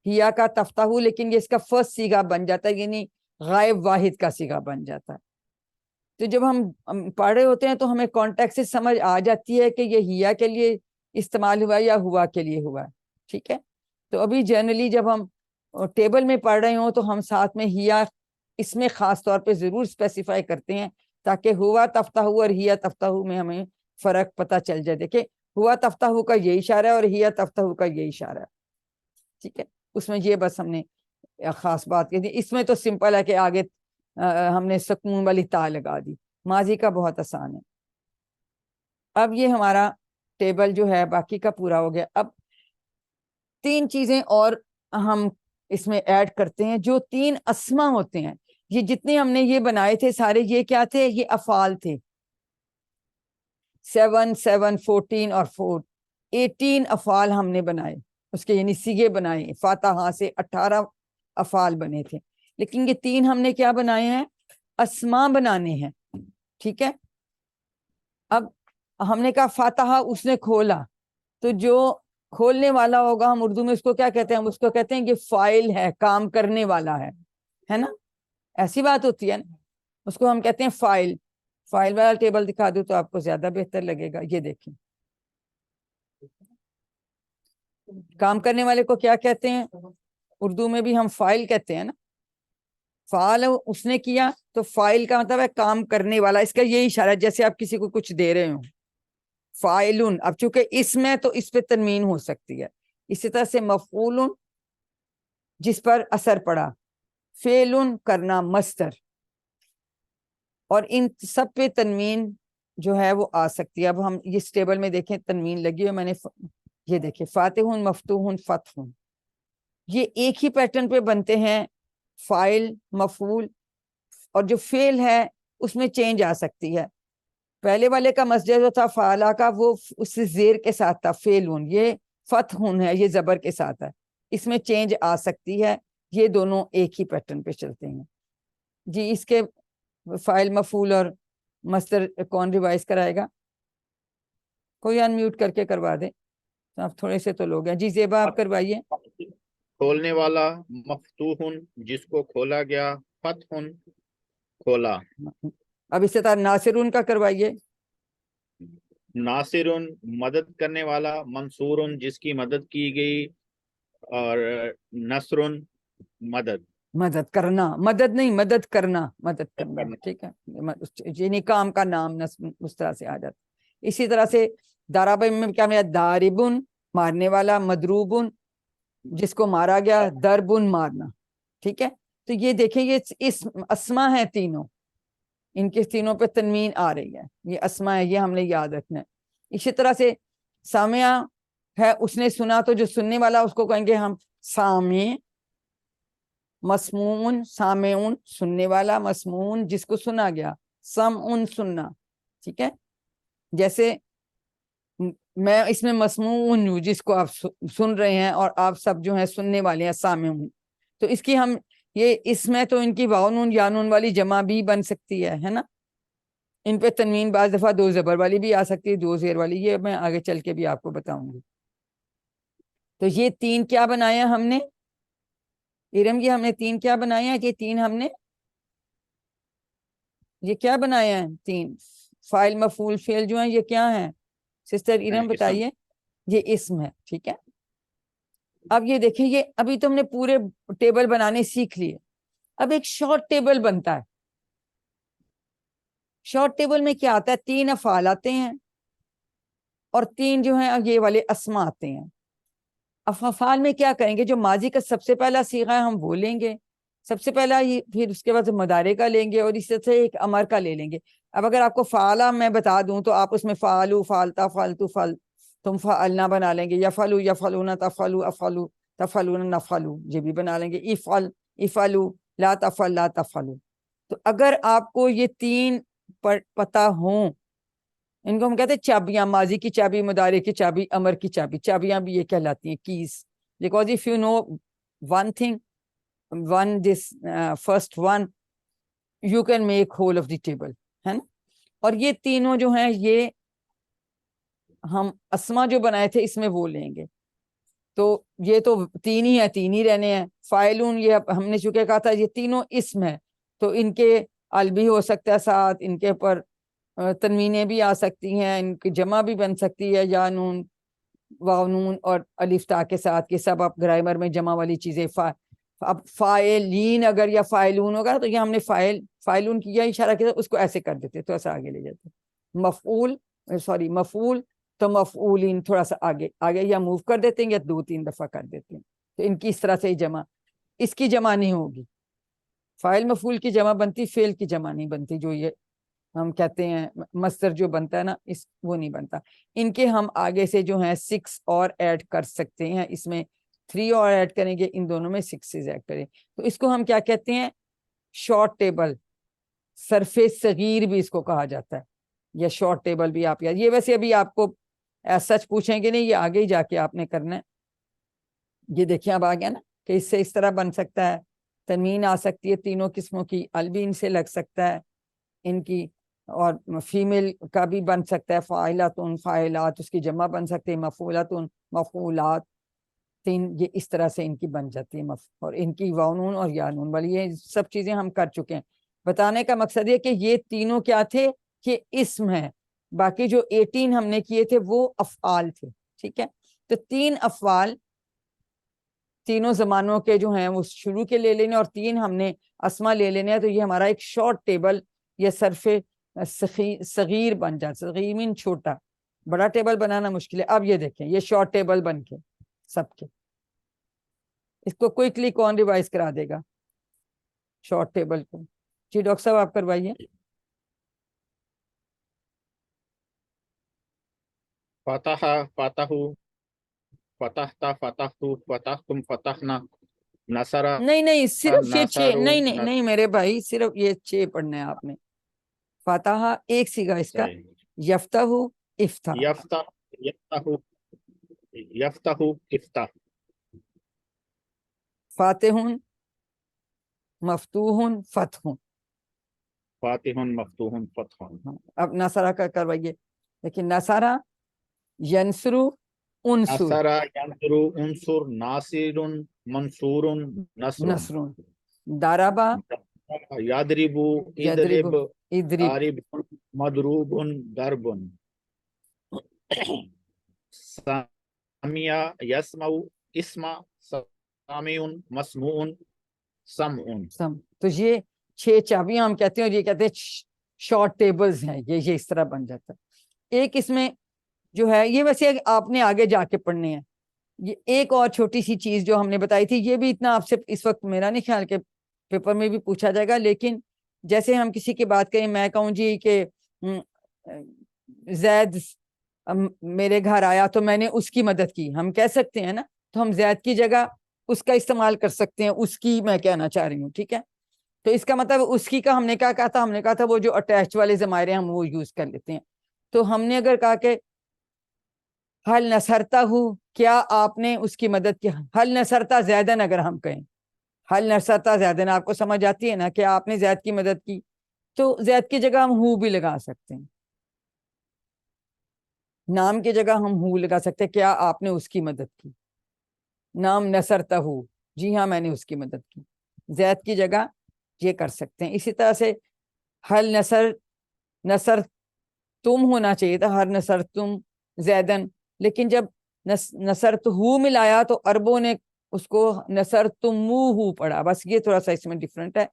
A: ہیا کا تفتح، لیکن یہ اس کا فرسٹ صیغہ بن جاتا ہے، یعنی غائب واحد کا صیغہ بن جاتا ہے. تو جب ہم پڑھ رہے ہوتے ہیں تو ہمیں کانٹیکسٹ سے سمجھ آ جاتی ہے کہ یہ ہیا کے لیے استعمال ہوا یا ہوا کے لیے ہوا. ٹھیک ہے. تو ابھی جنرلی جب ہم ٹیبل میں پڑھ رہے ہوں تو ہم ساتھ میں ہیا اس میں خاص طور پہ ضرور اسپیسیفائی کرتے ہیں تاکہ ہوا تفتح اور ہیا تفتح میں ہمیں فرق پتہ چل جائے. دیکھیں ہوا تفتح کا یہ اشارہ ہے اور ہیا تفتح کا یہ اشارہ ہے. ٹھیک ہے. اس میں یہ بس ہم نے خاص بات کی تھی. اس میں تو سمپل ہے کہ آگے ہم نے سکون والی تا لگا دی. ماضی کا بہت آسان ہے. اب یہ ہمارا ٹیبل جو ہے باقی کا پورا ہو گیا. اب 3 چیزیں اور ہم اس میں ایڈ کرتے ہیں جو 3 اسما ہوتے ہیں. یہ جتنے ہم نے یہ بنائے تھے سارے یہ کیا تھے؟ یہ افعال تھے. 7 7 14 اور 4 18 افعال ہم نے بنائے. اس کے یعنی سیگے بنائے. فاتحہ سے 18 افعال بنے تھے, لیکن یہ 3 ہم نے کیا بنائے ہیں؟ اسما بنانے ہیں. ٹھیک ہے, اب ہم نے کہا فاتحہ اس نے کھولا, تو جو کھولنے والا ہوگا ہم اردو میں اس کو کیا کہتے ہیں؟ ہم اس کو کہتے ہیں کہ فائل ہے, کام کرنے والا ہے نا, ایسی بات ہوتی ہے نا, اس کو ہم کہتے ہیں فائل. فائل والا ٹیبل دکھا دوں تو آپ کو زیادہ بہتر لگے گا. یہ دیکھیں, کام کرنے والے کو کیا کہتے ہیں؟ اردو میں بھی ہم فائل کہتے ہیں نا. فعال اس نے کیا, تو فائل کا مطلب ہے کام کرنے والا. اس کا یہ اشارہ ہے جیسے آپ کسی کو کچھ دے رہے ہوں. فائلن, اب چونکہ اسم ہے تو اس پہ تنوین ہو سکتی ہے. اسی طرح سے مفعول جس پر اثر پڑا, فعل کرنا مصدر, اور ان سب پہ تنوین جو ہے وہ آ سکتی ہے. اب ہم اس ٹیبل میں دیکھیں تنوین لگی ہے, میں نے یہ دیکھیں فاتح مفتوح فتح, یہ ایک ہی پیٹرن پہ بنتے ہیں. فائل مفعول, اور جو فعل ہے اس میں چینج آ سکتی ہے. پہلے والے کا مصدر جو تھا فعلا کا, وہ اس سے زیر کے ساتھ تھا فعلون, یہ فتحون ہے, یہ زبر کے ساتھ ہے. اس میں چینج آ سکتی ہے. یہ دونوں ایک ہی پیٹرن پہ چلتے ہیں. جی اس کے فائل مفعول اور مصدر کون ریوائز کرائے گا؟ کوئی ان میوٹ کر کے کروا دے, آپ تھوڑے سے تو لوگ ہیں. جی زیبا آپ کروائیے.
B: کھولنے والا مفتوح جس کو کھولا گیا, فتح کھولا.
A: اب اس طرح ناصرون کا کروائیے.
B: ناصر مدد کرنے والا, منصور جس کی مدد کی گئی, اور نصر مدد.
A: مدد کرنا, مدد نہیں, مدد کرنا, مدد کرنا. ٹھیک ہے, یعنی کام کا نام اس طرح سے آ جاتا. اسی طرح سے دارابہ میں کیا ملا؟ داربن مارنے والا, مدروبن جس کو مارا گیا, دربن مارنا. ٹھیک ہے, تو یہ دیکھیں یہ اسما ہے تینوں, ان کے تینوں پہ تنوین آ رہی ہے. یہ اسما ہے, یہ ہم نے یاد رکھنا ہے. اسی طرح سے سامعہ ہے, اس نے سنا, تو جو سننے والا اس کو کہیں گے ہم سامع. مسموعن سامعون سننے والا, مسموعن جس کو سنا گیا, سمعن سننا. ٹھیک ہے, جیسے میں اس میں مسموعن ہوں جس کو آپ سن رہے ہیں, اور آپ سب جو ہیں سننے والے ہیں سامعون. تو اس کی ہم یہ اس میں تو ان کی واؤنون یانون والی جمع بھی بن سکتی ہے نا. ان پہ تنوین بعض دفعہ 2 زبر والی بھی آ سکتی ہے, 2 زیر والی. یہ میں آگے چل کے بھی آپ کو بتاؤں گی. تو یہ 3 کیا بنایا ہم نے ارم کی؟ ہم نے 3 کیا بنایا ہے کہ 3 ہم نے یہ کیا بنایا ہے؟ 3 فائل مفعول فعل جو ہیں یہ کیا ہیں سسٹر ارم بتائیے؟ یہ اسم ہے. ٹھیک ہے, اب یہ دیکھیں, یہ ابھی تو ہم نے پورے ٹیبل بنانے سیکھ لیے. اب ایک شارٹ ٹیبل بنتا ہے. شارٹ ٹیبل میں کیا آتا ہے؟ 3 افعال آتے ہیں اور 3 جو ہیں یہ والے اسما آتے ہیں. افعال میں کیا کریں گے؟ جو ماضی کا سب سے پہلا صیغہ ہے ہم وہ لیں گے سب سے پہلا, پھر اس کے بعد مضارع کا لیں گے, اور اس سے ایک امر کا لے لیں گے. اب اگر آپ کو فعلا میں بتا دوں تو آپ اس میں فعلو, فعلتا, فعلتو, تم فعلنا بنا لیں گے. یفعلو, یفعلون, تفعلو, افعلو, تفعلون, نفعلو, یہ بھی بنا لیں گے. افعل, افعلو, لا تفعل, لا تفعلو. تو اگر آپ کو یہ 3 پتہ ہوں, ان کو ہم کہتے ہیں چابیاں, ماضی کی چابی, مضارع کی چابی, امر کی چابی. چابیاں بھی یہ کہلاتی ہیں keys. Because of you know one thing, this first one, you can make whole of the table, ہے نا. اور یہ تینوں جو ہیں یہ ہم اسما جو بنائے تھے اس میں وہ لیں گے. تو یہ تو 3 ہی ہیں, 3 ہی رہنے ہیں. فاعلون یہ ہم نے چونکہ کہا تھا یہ تینوں اسم ہے, تو ان کے ال بھی ہو سکتا ہے ساتھ, ان کے پر تنوینیں بھی آ سکتی ہیں, ان کی جمع بھی بن سکتی ہے, یا نون واو نون اور الف تا کے ساتھ. کے سب آپ گرامر میں جمع والی چیزیں. اب فائلین اگر یا فائلون ہوگا تو یہ ہم نے فائلون کیا اشارہ کیا, اس کو ایسے کر دیتے تو ایسا آگے لے جاتے. مفعول مفعول تو مفعولین تھوڑا سا آگے یا موو کر دیتے ہیں یا 2-3 دفعہ کر دیتے ہیں. تو ان کی اس طرح سے ہی جمع, اس کی جمع نہیں ہوگی. فاعل مفعول کی جمع بنتی, فعل کی جمع نہیں بنتی. جو یہ ہم کہتے ہیں مصدر جو بنتا ہے نا, وہ نہیں بنتا. ان کے ہم آگے سے جو ہیں 6 اور ایڈ کر سکتے ہیں. اس میں 3 اور ایڈ کریں گے, ان دونوں میں 6 ایڈ کریں. تو اس کو ہم کیا کہتے ہیں؟ Short table. سرفیس صغیر بھی اس کو کہا جاتا ہے, یا شارٹ ٹیبل بھی آپ یاد. یہ ویسے ابھی آپ کو سچ پوچھیں گے نہیں, یہ آگے ہی جا کے آپ نے کرنا ہے. یہ دیکھیں اب آ گیا نا کہ اس سے اس طرح بن سکتا ہے، تنوین آ سکتی ہے تینوں قسموں کی، ال بھی ان سے لگ سکتا ہے ان کی، اور فیمیل کا بھی بن سکتا ہے، فاعلاتن فاعلات، اس کی جمع بن سکتے ہیں مفعولاتن مفعولات، تین یہ اس طرح سے ان کی بن جاتی ہے، اور ان کی واؤنون اور یانون والی، یہ سب چیزیں ہم کر چکے ہیں۔ بتانے کا مقصد یہ کہ یہ تینوں کیا تھے کہ اسم ہے، باقی جو 18 ہم نے کیے تھے وہ افعال تھے، ٹھیک ہے۔ تو 3 افعال تینوں زمانوں کے جو ہیں وہ شروع کے لے لینے، اور 3 ہم نے اسما لے لینے ہیں، تو یہ ہمارا ایک شارٹ ٹیبل یا صرف صغیر بن جاتا، صغیر مین چھوٹا، بڑا ٹیبل بنانا مشکل ہے۔ اب یہ دیکھیں یہ شارٹ ٹیبل بن کے سب کے، اس کو کوئکلی کون ریوائز کرا دے گا شارٹ ٹیبل کو؟ جی ڈاکٹر صاحب آپ کروائیے۔
B: فتح فتح فتحت فتحت فتحتم فتحنا نصر
A: نہیں صرف یہ 6،
B: نصروا
A: نہیں میرے بھائی، صرف یہ 6 پڑھنے ہیں آپ نے۔ فاتحہ ایک سیگا اس کا، یفتح افتح،
B: یفتح یفتح یفتح افتح،
A: فاتح مفتوح فتح۔
B: فاتح مفتوح فتح،
A: اب نصرہ کا کروائیے، لیکن نصرہ ینصرو انصر،
B: نصر ینصر انصر، ناصر منصور، نصر،
A: نصر، ضربہ
B: یضرب
A: یضرب
B: اضرب،
A: اضرب،
B: ضارب مضروب ضرب، سمع یسمع اسمع، سامع مسموع سمع۔
A: سم۔ تو یہ 6 چابیاں ہم کہتے ہیں، اور یہ کہتے ہیں شارٹ ٹیبلز ہیں، یہ اس طرح بن جاتا ہے۔ ایک اس میں جو ہے یہ ویسے آپ نے آگے جا کے پڑھنے ہیں، یہ ایک اور چھوٹی سی چیز جو ہم نے بتائی تھی، یہ بھی اتنا آپ سے اس وقت میرا نہیں خیال کہ پیپر میں بھی پوچھا جائے گا، لیکن جیسے ہم کسی کی بات کریں، میں کہوں جی کہ زید میرے گھر آیا تو میں نے اس کی مدد کی، ہم کہہ سکتے ہیں نا، تو ہم زید کی جگہ اس کا استعمال کر سکتے ہیں، اس کی میں کہنا چاہ رہی ہوں، ٹھیک ہے۔ تو اس کا مطلب اس کی کا ہم نے کیا کہا تھا، ہم نے کہا تھا وہ جو اٹیچ والے ضمائر ہیں ہم وہ یوز کر لیتے ہیں۔ تو ہم نے اگر کہا کہ حل نصرتا ہوں، کیا آپ نے اس کی مدد کی، حل نصرتا زیدن، اگر ہم کہیں حل نصرتا زیدن، آپ کو سمجھ آتی ہے نا کہ آپ نے زید کی مدد کی، تو زید کی جگہ ہم ہو بھی لگا سکتے ہیں، نام کی جگہ ہم ہو لگا سکتے ہیں، کیا آپ نے اس کی مدد کی، نام نصرتا ہو، جی ہاں میں نے اس کی مدد کی، زید کی جگہ یہ کر سکتے ہیں۔ اسی طرح سے حل نصر تم ہونا چاہیے تھا، ہر نصر تم زیدن، لیکن جب نصر تو ہو ملایا تو عربوں نے اس کو نصر تم ہو پڑھا، بس یہ تھوڑا سا اس میں ڈیفرنٹ ہے،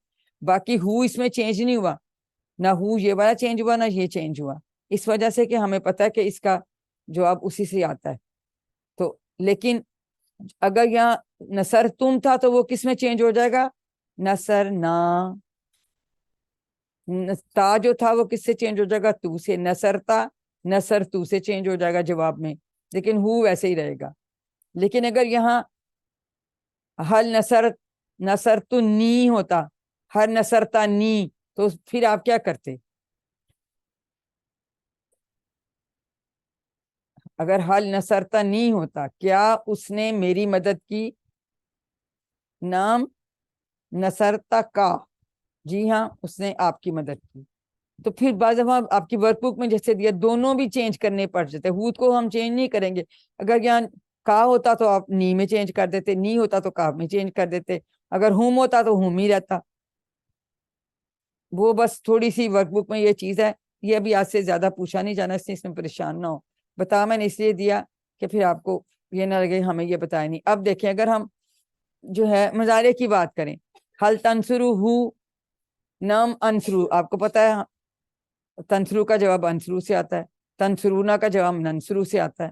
A: باقی ہو اس میں چینج نہیں ہوا، نہ ہو یہ والا چینج ہوا، نہ یہ چینج ہوا، اس وجہ سے کہ ہمیں پتہ ہے کہ اس کا جواب اسی سے آتا ہے۔ تو لیکن اگر یہاں نصر تم تھا تو وہ کس میں چینج ہو جائے گا، نصر نا، تا جو تھا وہ کس سے چینج ہو جائے گا، تو سے، نصرتا نصر تو سے چینج ہو جائے گا جواب میں، لیکن ہو ویسے ہی رہے گا۔ لیکن اگر یہاں حل نصر تو نی ہوتا، ہر نصرتا نی، تو پھر آپ کیا کرتے، اگر حل نصرتا نی ہوتا، کیا اس نے میری مدد کی، نام نصرتا کا، جی ہاں اس نے آپ کی مدد کی۔ تو پھر بعض دفعہ آپ کی ورک بک میں جیسے دیا دونوں بھی چینج کرنے پڑ جاتے، ہود کو ہم چینج نہیں کریں گے، اگر یہاں کا ہوتا تو آپ نی میں چینج کر دیتے، نی ہوتا تو کا میں چینج کر دیتے، اگر ہوم ہوتا تو ہوم ہی رہتا۔ وہ بس تھوڑی سی ورک بک میں یہ چیز ہے، یہ ابھی آج سے زیادہ پوچھا نہیں جانا، اس میں پریشان نہ ہو، بتا میں نے اس لیے دیا کہ پھر آپ کو یہ نہ لگے ہمیں یہ بتایا نہیں۔ اب دیکھیں اگر ہم جو ہے مظاہرے کی بات کریں، حل تنصرو ہو، نام انصرو، آپ کو پتا ہے تنصرو کا جواب انصرو سے آتا ہے، تنصرونا کا جواب ننصرو سے آتا ہے،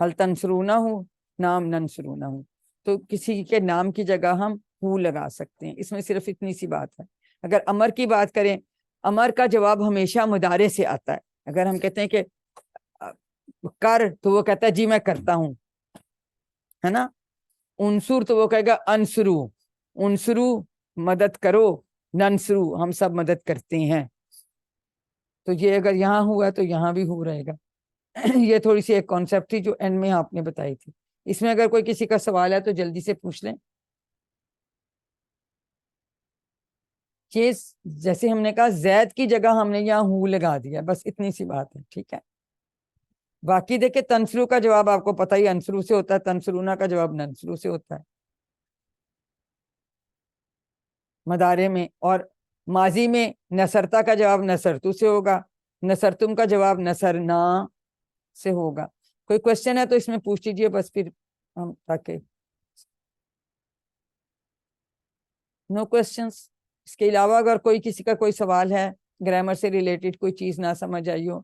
A: حل تنصرونا ہو، نام ننصرونا ہو، تو کسی کے نام کی جگہ ہم ہو لگا سکتے ہیں، اس میں صرف اتنی سی بات ہے۔ اگر امر کی بات کریں، امر کا جواب ہمیشہ مضارع سے آتا ہے، اگر ہم کہتے ہیں کہ کر، تو وہ کہتا ہے جی میں کرتا ہوں، ہے نا، انصر تو وہ کہے گا انصرو، انصرو مدد کرو، ننصرو ہم سب مدد کرتے ہیں، تو یہ اگر یہاں ہوا تو یہاں بھی ہو رہے گا۔ یہ تھوڑی سی ایک کانسیپٹ تھی جو اینڈ میں آپ نے بتائی تھی، اس میں اگر کوئی کسی کا سوال ہے تو جلدی سے پوچھ لیں. یہ جیسے ہم نے کہا زید کی جگہ ہم نے یہاں ہو لگا دیا, بس اتنی سی بات ہے, ٹھیک ہے. باقی دیکھیں تنسرو کا جواب آپ کو پتہ ہی انسرو سے ہوتا ہے, تنسرونا کا جواب ننسرو سے ہوتا ہے مدارے میں, اور ماضی میں نصرتا کا جواب نصرتو سے ہوگا, نصرتم کا جواب نصرنا سے ہوگا. کوئی کوشچن ہے تو اس میں پوچھ لیجیے, بس پھر ہم تاکہ نو کوشچنس. اس کے علاوہ اگر کوئی کسی کا کوئی سوال ہے گرامر سے ریلیٹڈ, کوئی چیز نہ سمجھ آئی ہو,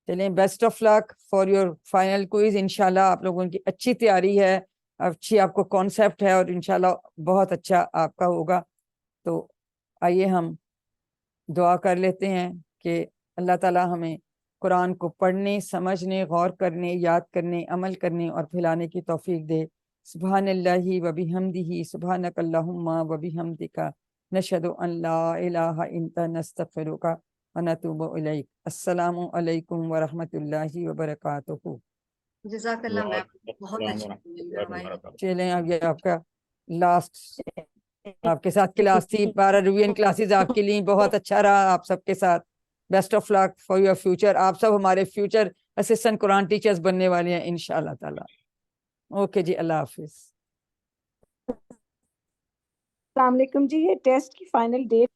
A: چلیں best of luck for your final quiz. انشاءاللہ آپ لوگوں کی اچھی تیاری ہے, اچھی آپ کو کانسیپٹ ہے, اور انشاءاللہ بہت اچھا آپ کا ہوگا. تو آئیے ہم دعا کر لیتے ہیں کہ اللہ تعالی ہمیں قرآن کو پڑھنے, سمجھنے, غور کرنے, یاد کرنے, عمل کرنے اور پھیلانے کی توفیق دے. سبحان اللہ و بحمدہ, سبحانک اللہم و بحمدک, نشہد ان لا الہ الا انت, نستغفرک ونتوب الیک. السلام علیکم ورحمۃ اللہ وبرکاتہ.
G: جزاک اللہ میم, بہت
B: السلام
G: اچھی
B: ورحمۃ اللہ وبرکاتہ.
A: چلیں اب یہ آپ کا لاسٹ آپ کے ساتھ کلاس تھی, 12 ریویژن کلاسز آپ کے لیے, بہت اچھا رہا آپ سب کے ساتھ. Best of luck for your future. آپ سب ہمارے فیوچر اسسٹنٹ قرآن ٹیچرز بننے والے ہیں انشاءاللہ تعالی. اوکے جی, اللہ حافظ.
H: السلام علیکم جی. یہ ٹیسٹ کی فائنل ڈیٹ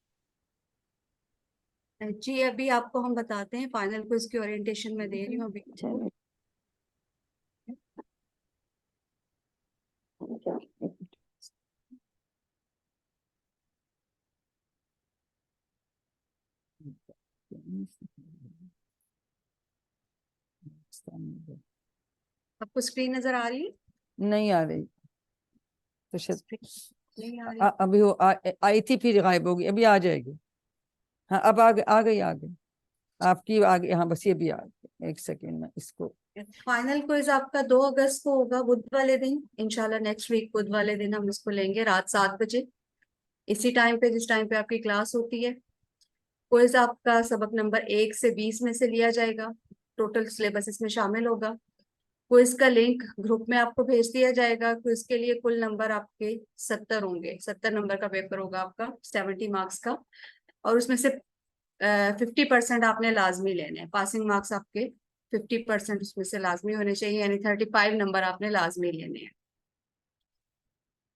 G: جی ابھی آپ کو ہم بتاتے ہیں, فائنل کو اس کی اورینٹیشن میں دے رہی ہوں ابھی. آپ کو اسکرین نظر آ رہی ہے؟
A: نہیں آ رہی تو
G: نہیں آ رہی.
A: ابھی وہ آئی تھی پھر غائب ہوگی, ابھی آ جائے گی. ہاں اب آ گئی آپ کی آگے. ہاں بس یہ بھی آ گئی, ایک سیکنڈ میں اس کو.
G: فائنل کوئز آپ کا 2 اگست کو ہوگا, بدھ والے دن. انشاءاللہ نیکسٹ ویک بدھ والے دن ہم اس کو لیں گے رات 7 بجے, اسی ٹائم پہ جس ٹائم پہ آپ کی کلاس ہوتی ہے. کوئز آپ کا سبق نمبر 1 سے 20 میں سے لیا جائے گا, ٹوٹل سلیبس اس میں شامل ہوگا. کوئز کا لنک گروپ میں آپ کو بھیج دیا جائے گا. کوئز کے لیے کل نمبر آپ کے 70 ہوں گے, 70 نمبر کا پیپر ہوگا آپ کا, 70 مارکس کا, اور اس میں سے 50% آپ نے لازمی لینے ہیں. پاسنگ مارکس آپ کے 50% اس میں سے لازمی ہونے چاہیے, یعنی 35 نمبر آپ نے لازمی لینے ہیں.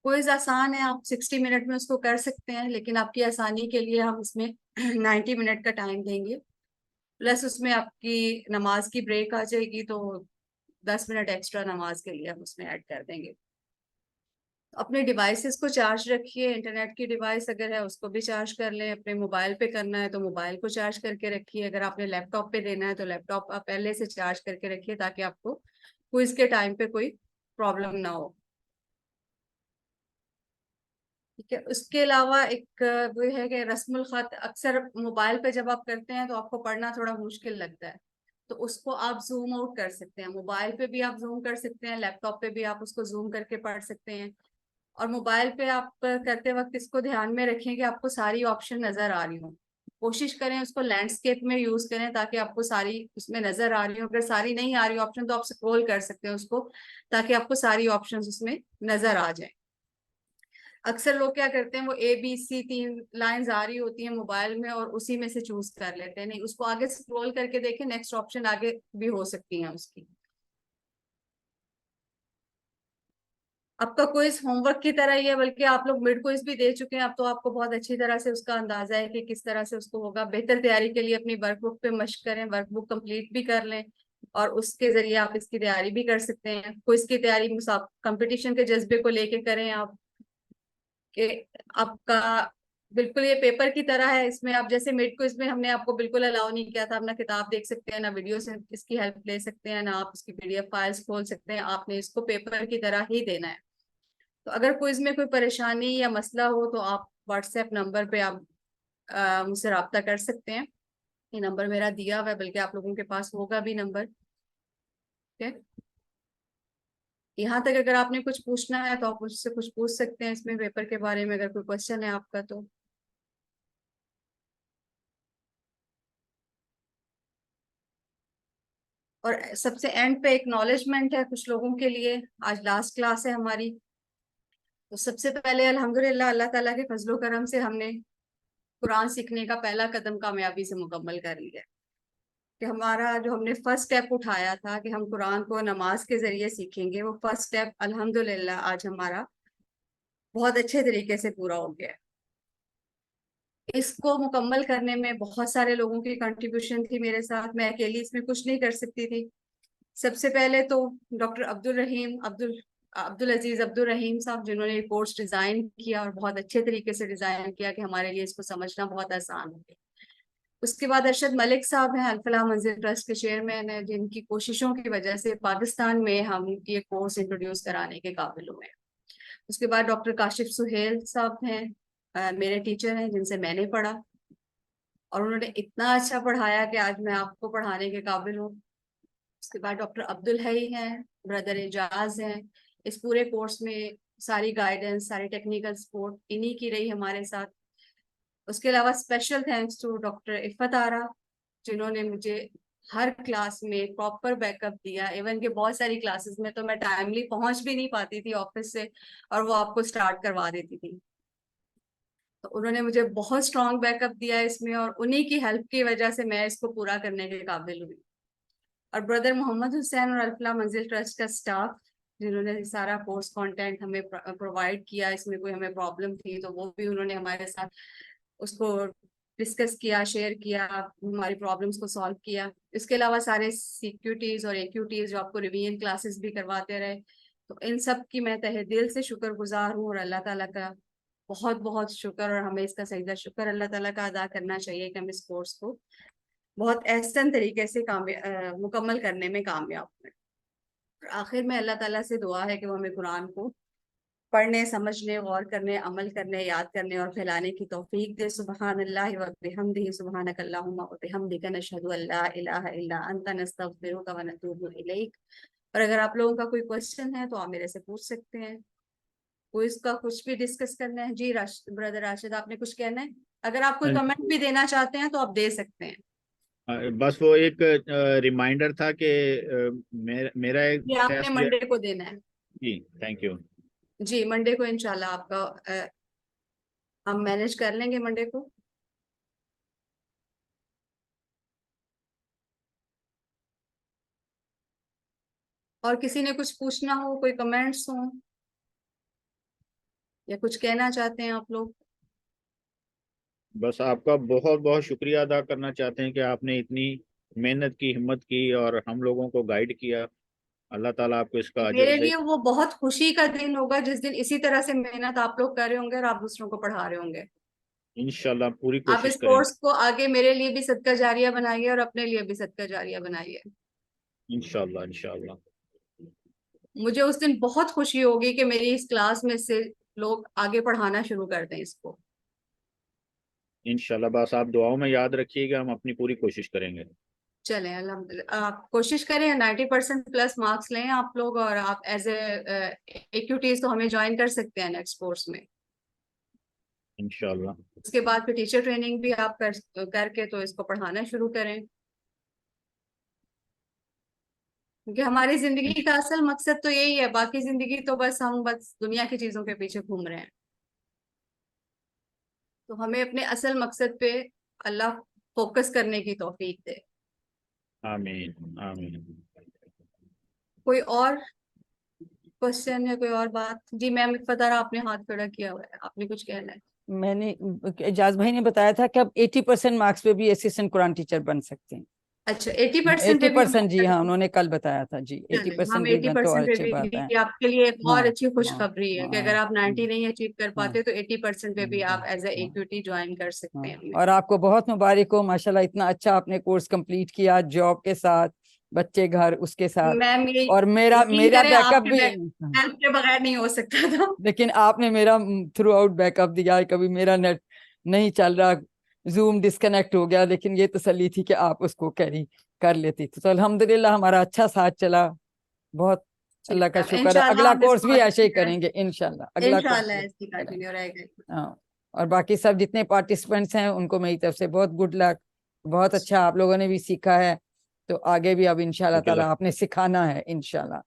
G: کوئز آسان ہے, آپ 60 منٹ میں اس کو کر سکتے ہیں, لیکن آپ کی آسانی کے لیے ہم اس میں 90 منٹ کا ٹائم دیں گے, پلس اس میں آپ کی نماز کی بریک آ جائے گی, تو 10 منٹ ایکسٹرا نماز کے لیے ہم اس میں ایڈ کر دیں گے. اپنے ڈیوائسز کو چارج رکھیے, انٹرنیٹ کی ڈیوائس اگر ہے اس کو بھی چارج کر لیں. اپنے موبائل پہ کرنا ہے تو موبائل کو چارج کر کے رکھیے. اگر آپ نے لیپ ٹاپ پہ دینا ہے تو لیپ ٹاپ آپ پہلے سے چارج کر کے رکھیے, تاکہ آپ کو کوئز کے ٹائم پہ کوئی پرابلم نہ ہو. ٹھیک ہے. اس کے علاوہ ایک وہ ہے کہ رسم الخط اکثر موبائل پہ جب آپ کرتے ہیں تو آپ کو پڑھنا تھوڑا مشکل لگتا ہے, تو اس کو آپ زوم آؤٹ کر سکتے ہیں. موبائل پہ بھی آپ زوم کر سکتے ہیں, لیپ ٹاپ پہ بھی آپ اس کو زوم کر کے پڑھ سکتے ہیں. اور موبائل پہ آپ کرتے وقت اس کو دھیان میں رکھیں کہ آپ کو ساری آپشن نظر آ رہی ہوں. کوشش کریں اس کو لینڈسکیپ میں یوز کریں, تاکہ آپ کو ساری اس میں نظر آ رہی ہوں. اگر ساری نہیں آ رہی آپشن تو آپ سکرول کر سکتے ہیں اس کو, تاکہ آپ کو ساری آپشن اس میں نظر آ جائیں. اکثر لوگ کیا کرتے ہیں, وہ ABC 3 لائنز آ رہی ہوتی ہیں موبائل میں, اور اسی میں سے چوز کر لیتے ہیں. نہیں, اس کو آگے سکرول کر کے دیکھیں, نیکسٹ آپشن آگے بھی ہو سکتی ہیں اس کی. آپ کا کوئز ہوم ورک کی طرح ہی ہے, بلکہ آپ لوگ مڈ کوئز بھی دے چکے ہیں. اب تو آپ کو بہت اچھی طرح سے اس کا اندازہ ہے کہ کس طرح سے اس کو ہوگا. بہتر تیاری کے لیے اپنی ورک بک پہ مشق کریں, ورک بک کمپلیٹ بھی کر لیں, اور اس کے ذریعے آپ اس کی تیاری بھی کر سکتے ہیں. کوئز کی تیاری کمپٹیشن کے جذبے کو لے کے کریں آپ, کہ آپ کا بالکل یہ پیپر کی طرح ہے. اس میں آپ جیسے مڈ کوئز میں ہم نے آپ کو بالکل الاؤ نہیں کیا تھا, نہ کتاب دیکھ سکتے ہیں, نہ ویڈیو سے اس کی ہیلپ لے سکتے ہیں, نہ آپ اس کی PDF فائلز کھول سکتے ہیں. آپ نے اس کو پیپر کی طرح ہی دینا ہے. تو اگر کوئز میں کوئی پریشانی یا مسئلہ ہو تو آپ واٹس ایپ نمبر پہ آپ مجھ سے رابطہ کر سکتے ہیں. یہ نمبر میرا دیا ہوا ہے, بلکہ آپ لوگوں کے پاس ہوگا بھی نمبر. ٹھیک ہے, یہاں تک اگر آپ نے کچھ پوچھنا ہے تو آپ مجھ سے کچھ پوچھ سکتے ہیں اس میں پیپر کے بارے میں, اگر کوئی کوشچن ہے آپ کا تو. اور سب سے اینڈ پہ ایکنالجمنٹ ہے کچھ لوگوں کے لیے. آج لاسٹ کلاس ہے ہماری. تو سب سے پہلے الحمدللہ اللہ تعالیٰ کے فضل و کرم سے ہم نے قرآن سیکھنے کا پہلا قدم کامیابی سے مکمل کر لیا. کہ ہمارا جو ہم نے فرسٹ اسٹیپ اٹھایا تھا کہ ہم قرآن کو نماز کے ذریعے سیکھیں گے, وہ فرسٹ اسٹیپ الحمدللہ آج ہمارا بہت اچھے طریقے سے پورا ہو گیا. اس کو مکمل کرنے میں بہت سارے لوگوں کی کنٹریبیوشن تھی میرے ساتھ. میں اکیلی اس میں کچھ نہیں کر سکتی تھی. سب سے پہلے تو ڈاکٹر عبدالعزیز عبدالرحیم صاحب, جنہوں نے یہ کورس ڈیزائن کیا اور بہت اچھے طریقے سے ڈیزائن کیا کہ ہمارے لیے اس کو سمجھنا بہت آسان ہو گیا. اس کے بعد ارشد ملک صاحب ہیں, الفلاح منزل ٹرسٹ کے چیئرمین ہیں, جن کی کوششوں کی وجہ سے پاکستان میں ہم یہ کورس انٹروڈیوس کرانے کے قابل ہوئے. اس کے بعد ڈاکٹر کاشف سہیل صاحب ہیں, میرے ٹیچر ہیں جن سے میں نے پڑھا, اور انہوں نے اتنا اچھا پڑھایا کہ آج میں آپ کو پڑھانے کے قابل ہوں. اس کے بعد ڈاکٹر عبدالحی ہیں, بردر اعجاز ہیں. اس پورے کورس میں ساری گائیڈنس, ساری ٹیکنیکل سپورٹ انہی کی رہی ہمارے ساتھ. اس کے علاوہ اسپیشل تھینکس ٹو ڈاکٹر عفت آرا, جنہوں نے مجھے ہر کلاس میں پراپر بیک اپ دیا. ایون کہ بہت ساری کلاسز میں تو میں ٹائملی پہنچ بھی نہیں پاتی تھی آفس سے, اور وہ آپ کو اسٹارٹ کروا دیتی تھی. تو انہوں نے مجھے بہت اسٹرانگ بیک اپ دیا اس میں, اور انہی کی ہیلپ کی وجہ سے میں اس کو پورا کرنے کے قابل ہوئی. اور بردر محمد حسین اور الفلاح منزل ٹرسٹ کا اسٹاف, جنہوں نے سارا کورس کانٹینٹ ہمیں پرووائڈ کیا. اس میں کوئی ہمیں پرابلم تھی تو وہ بھی انہوں نے ہمارے ساتھ اس کو ڈسکس کیا, شیئر کیا, ہماری پرابلمس کو سالو کیا. اس کے علاوہ سارے سیکیوٹیز اور ایکیوٹیز جو آپ کو ریویژن کلاسز بھی کرواتے رہے, تو ان سب کی میں تہہ دل سے شکر گزار ہوں. اور اللہ تعالیٰ کا بہت بہت شکر, اور ہمیں اس کا سجدہ شکر اللہ تعالیٰ کا ادا کرنا چاہیے کہ ہم اس کورس کو بہت احسن طریقے سے مکمل کرنے میں کامیاب ہوئے. آخر میں اللہ تعالیٰ سے دعا ہے کہ وہ ہمیں قرآن کو پڑھنے, سمجھنے, غور کرنے, عمل کرنے, یاد کرنے اور پھیلانے کی توفیق دے. سبحان اللہ و بحمدہ, سبحانک اللہم و بحمدک, نشہد ان لا الہ الا انت, نستغفرک و نتوب الیک. اور اگر آپ لوگوں کا کوئی کوشچن ہے تو آپ میرے سے پوچھ سکتے ہیں. کوئی اس کا کچھ بھی ڈسکس کرنا ہے. جی بردر راشد, آپ نے کچھ کہنا ہے؟ اگر آپ کوئی کمنٹ بھی دینا چاہتے ہیں تو آپ دے سکتے ہیں.
B: بس وہ ایک ریمائنڈر تھا کہ میرا ایک
G: یہ آپ نے منڈے کو دینا ہے.
B: جی تھینک یو.
G: جی منڈے کو انشاءاللہ آپ کا ہم مینج کر لیں گے منڈے کو. اور کسی نے کچھ پوچھنا ہو, کوئی کمنٹس ہوں یا کچھ کہنا چاہتے ہیں آپ لوگ؟
B: بس آپ کا بہت بہت شکریہ ادا کرنا چاہتے ہیں کہ آپ نے اتنی محنت کی, ہمت کی اور ہم لوگوں کو گائیڈ کیا. اللہ تعالیٰ آپ کو اس کا اجر
G: میرے
B: دے.
G: لیے وہ بہت خوشی کا دن ہوگا جس دن اسی طرح سے محنت آپ لوگ کر رہے ہوں گے اور آپ دوسروں کو پڑھا رہے ہوں گے.
B: انشاءاللہ پوری
G: آپ
B: کوشش
G: اس
B: کریں.
G: کورس کو آگے میرے لیے بھی صدقہ جاریہ بنائیے اور اپنے لیے بھی صدقہ جاریہ بنائیے.
B: انشاءاللہ انشاءاللہ.
G: مجھے اس دن بہت خوشی ہوگی کہ میری اس کلاس میں سے لوگ آگے پڑھانا شروع کر دیں اس کو.
B: انشاءاللہ بس آپ دعاؤں میں یاد رکھیے گا, ہم اپنی پوری کوشش کریں گے.
G: چلیں الحمدللہ, آپ کوشش کریں 90% پلس مارکس لیں آپ لوگ, اور آپ ایز اے ایکیوٹیز تو ہمیں جوائن کر سکتے ہیں نیکسٹ کورس میں.
B: انشاءاللہ.
G: اس کے بعد پھر ٹیچر ٹریننگ بھی آپ کر کے تو اس کو پڑھانا شروع کریں. کیونکہ ہماری زندگی کا اصل مقصد تو یہی ہے, باقی زندگی تو بس ہم دنیا کی چیزوں کے پیچھے گھوم رہے ہیں. تو ہمیں اپنے اصل مقصد پہ اللہ فوکس کرنے کی توفیق دے.
B: آمین آمین.
G: کوئی اور کوشچن ہے, کوئی اور بات؟ جی میم فتح, آپ نے ہاتھ کھڑا کیا ہوا ہے, آپ نے کچھ کہنا ہے؟
A: میں نے اعجاز بھائی نے بتایا تھا کہ اب 80% مارکس پہ بھی اسسٹنٹ قرآن ٹیچر بن سکتے ہیں.
G: اچھا 80%
A: جی ہاں, انہوں نے کل بتایا تھا. جی
G: ہم
A: 80% بھی تو اور
G: 80%
A: اچھی
G: پہ
A: بات ہے.
G: بھی آپ کے لیے ایک اور
A: ہاں
G: اچھی خوشخبری ہے کہ اگر آپ 90 نہیں اچیو کر
A: ہاں
G: پاتے تو 80% پہ بھی آپ ایز اے
A: ہاں
G: ایکوٹی جوائن کر سکتے ہیں.
A: اور آپ کو بہت مبارک ہو, ماشاءاللہ اتنا اچھا آپ نے کورس کمپلیٹ کیا, جاب کے ساتھ, بچے گھر اس کے ساتھ.
G: میم
A: اور میرا بیک اپ بھی,
G: ہیلپ کے بغیر نہیں ہو سکتا تھا.
A: لیکن آپ نے میرا تھرو آؤٹ بیک اپ دیا. کبھی میرا نیٹ نہیں چل رہا, زوم ڈسکنیکٹ ہو گیا, لیکن یہ تسلی تھی کہ آپ اس کو کیری کر لیتی تھی. تو الحمدللہ ہمارا اچھا ساتھ چلا. بہت اللہ کا شکر ہے. اگلا کورس بھی ایسے ہی کریں گے انشاءاللہ. اگلا ہاں. اور باقی سب جتنے پارٹیسپینٹس ہیں ان کو میری طرف سے بہت گڈ لک. بہت اچھا آپ لوگوں نے بھی سیکھا ہے. تو آگے بھی اب انشاءاللہ
I: اوکے
A: تعالیٰ آپ نے سکھانا ہے انشاءاللہ.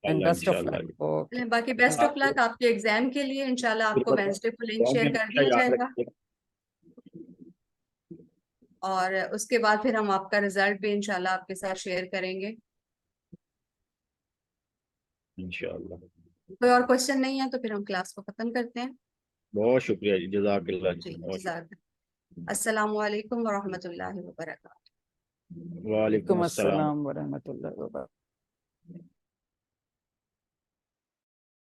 A: اینڈ بیسٹ آف
I: انشاءاللہ.
A: لک. اوکے.
G: باقی بیسٹ آف لک آپ کے ایگزام کے لیے. انشاءاللہ آپ کو وینسڈے کو لنک شیئر کر دیا جائے گا, اور اس کے بعد پھر ہم آپ کا رزلٹ بھی انشاءاللہ آپ کے ساتھ شیئر کریں گے.
I: انشاءاللہ.
G: کوئی اور کوشچن نہیں ہے تو پھر ہم کلاس کو ختم کرتے ہیں.
I: بہت شکریہ جی, جزاک اللہ
G: جی
I: جی. بہت شکریہ.
G: جزاک. السلام علیکم ورحمۃ اللہ وبرکاتہ.
I: وعلیکم السلام.
A: السلام ورحمۃ اللہ وبرکاتہ.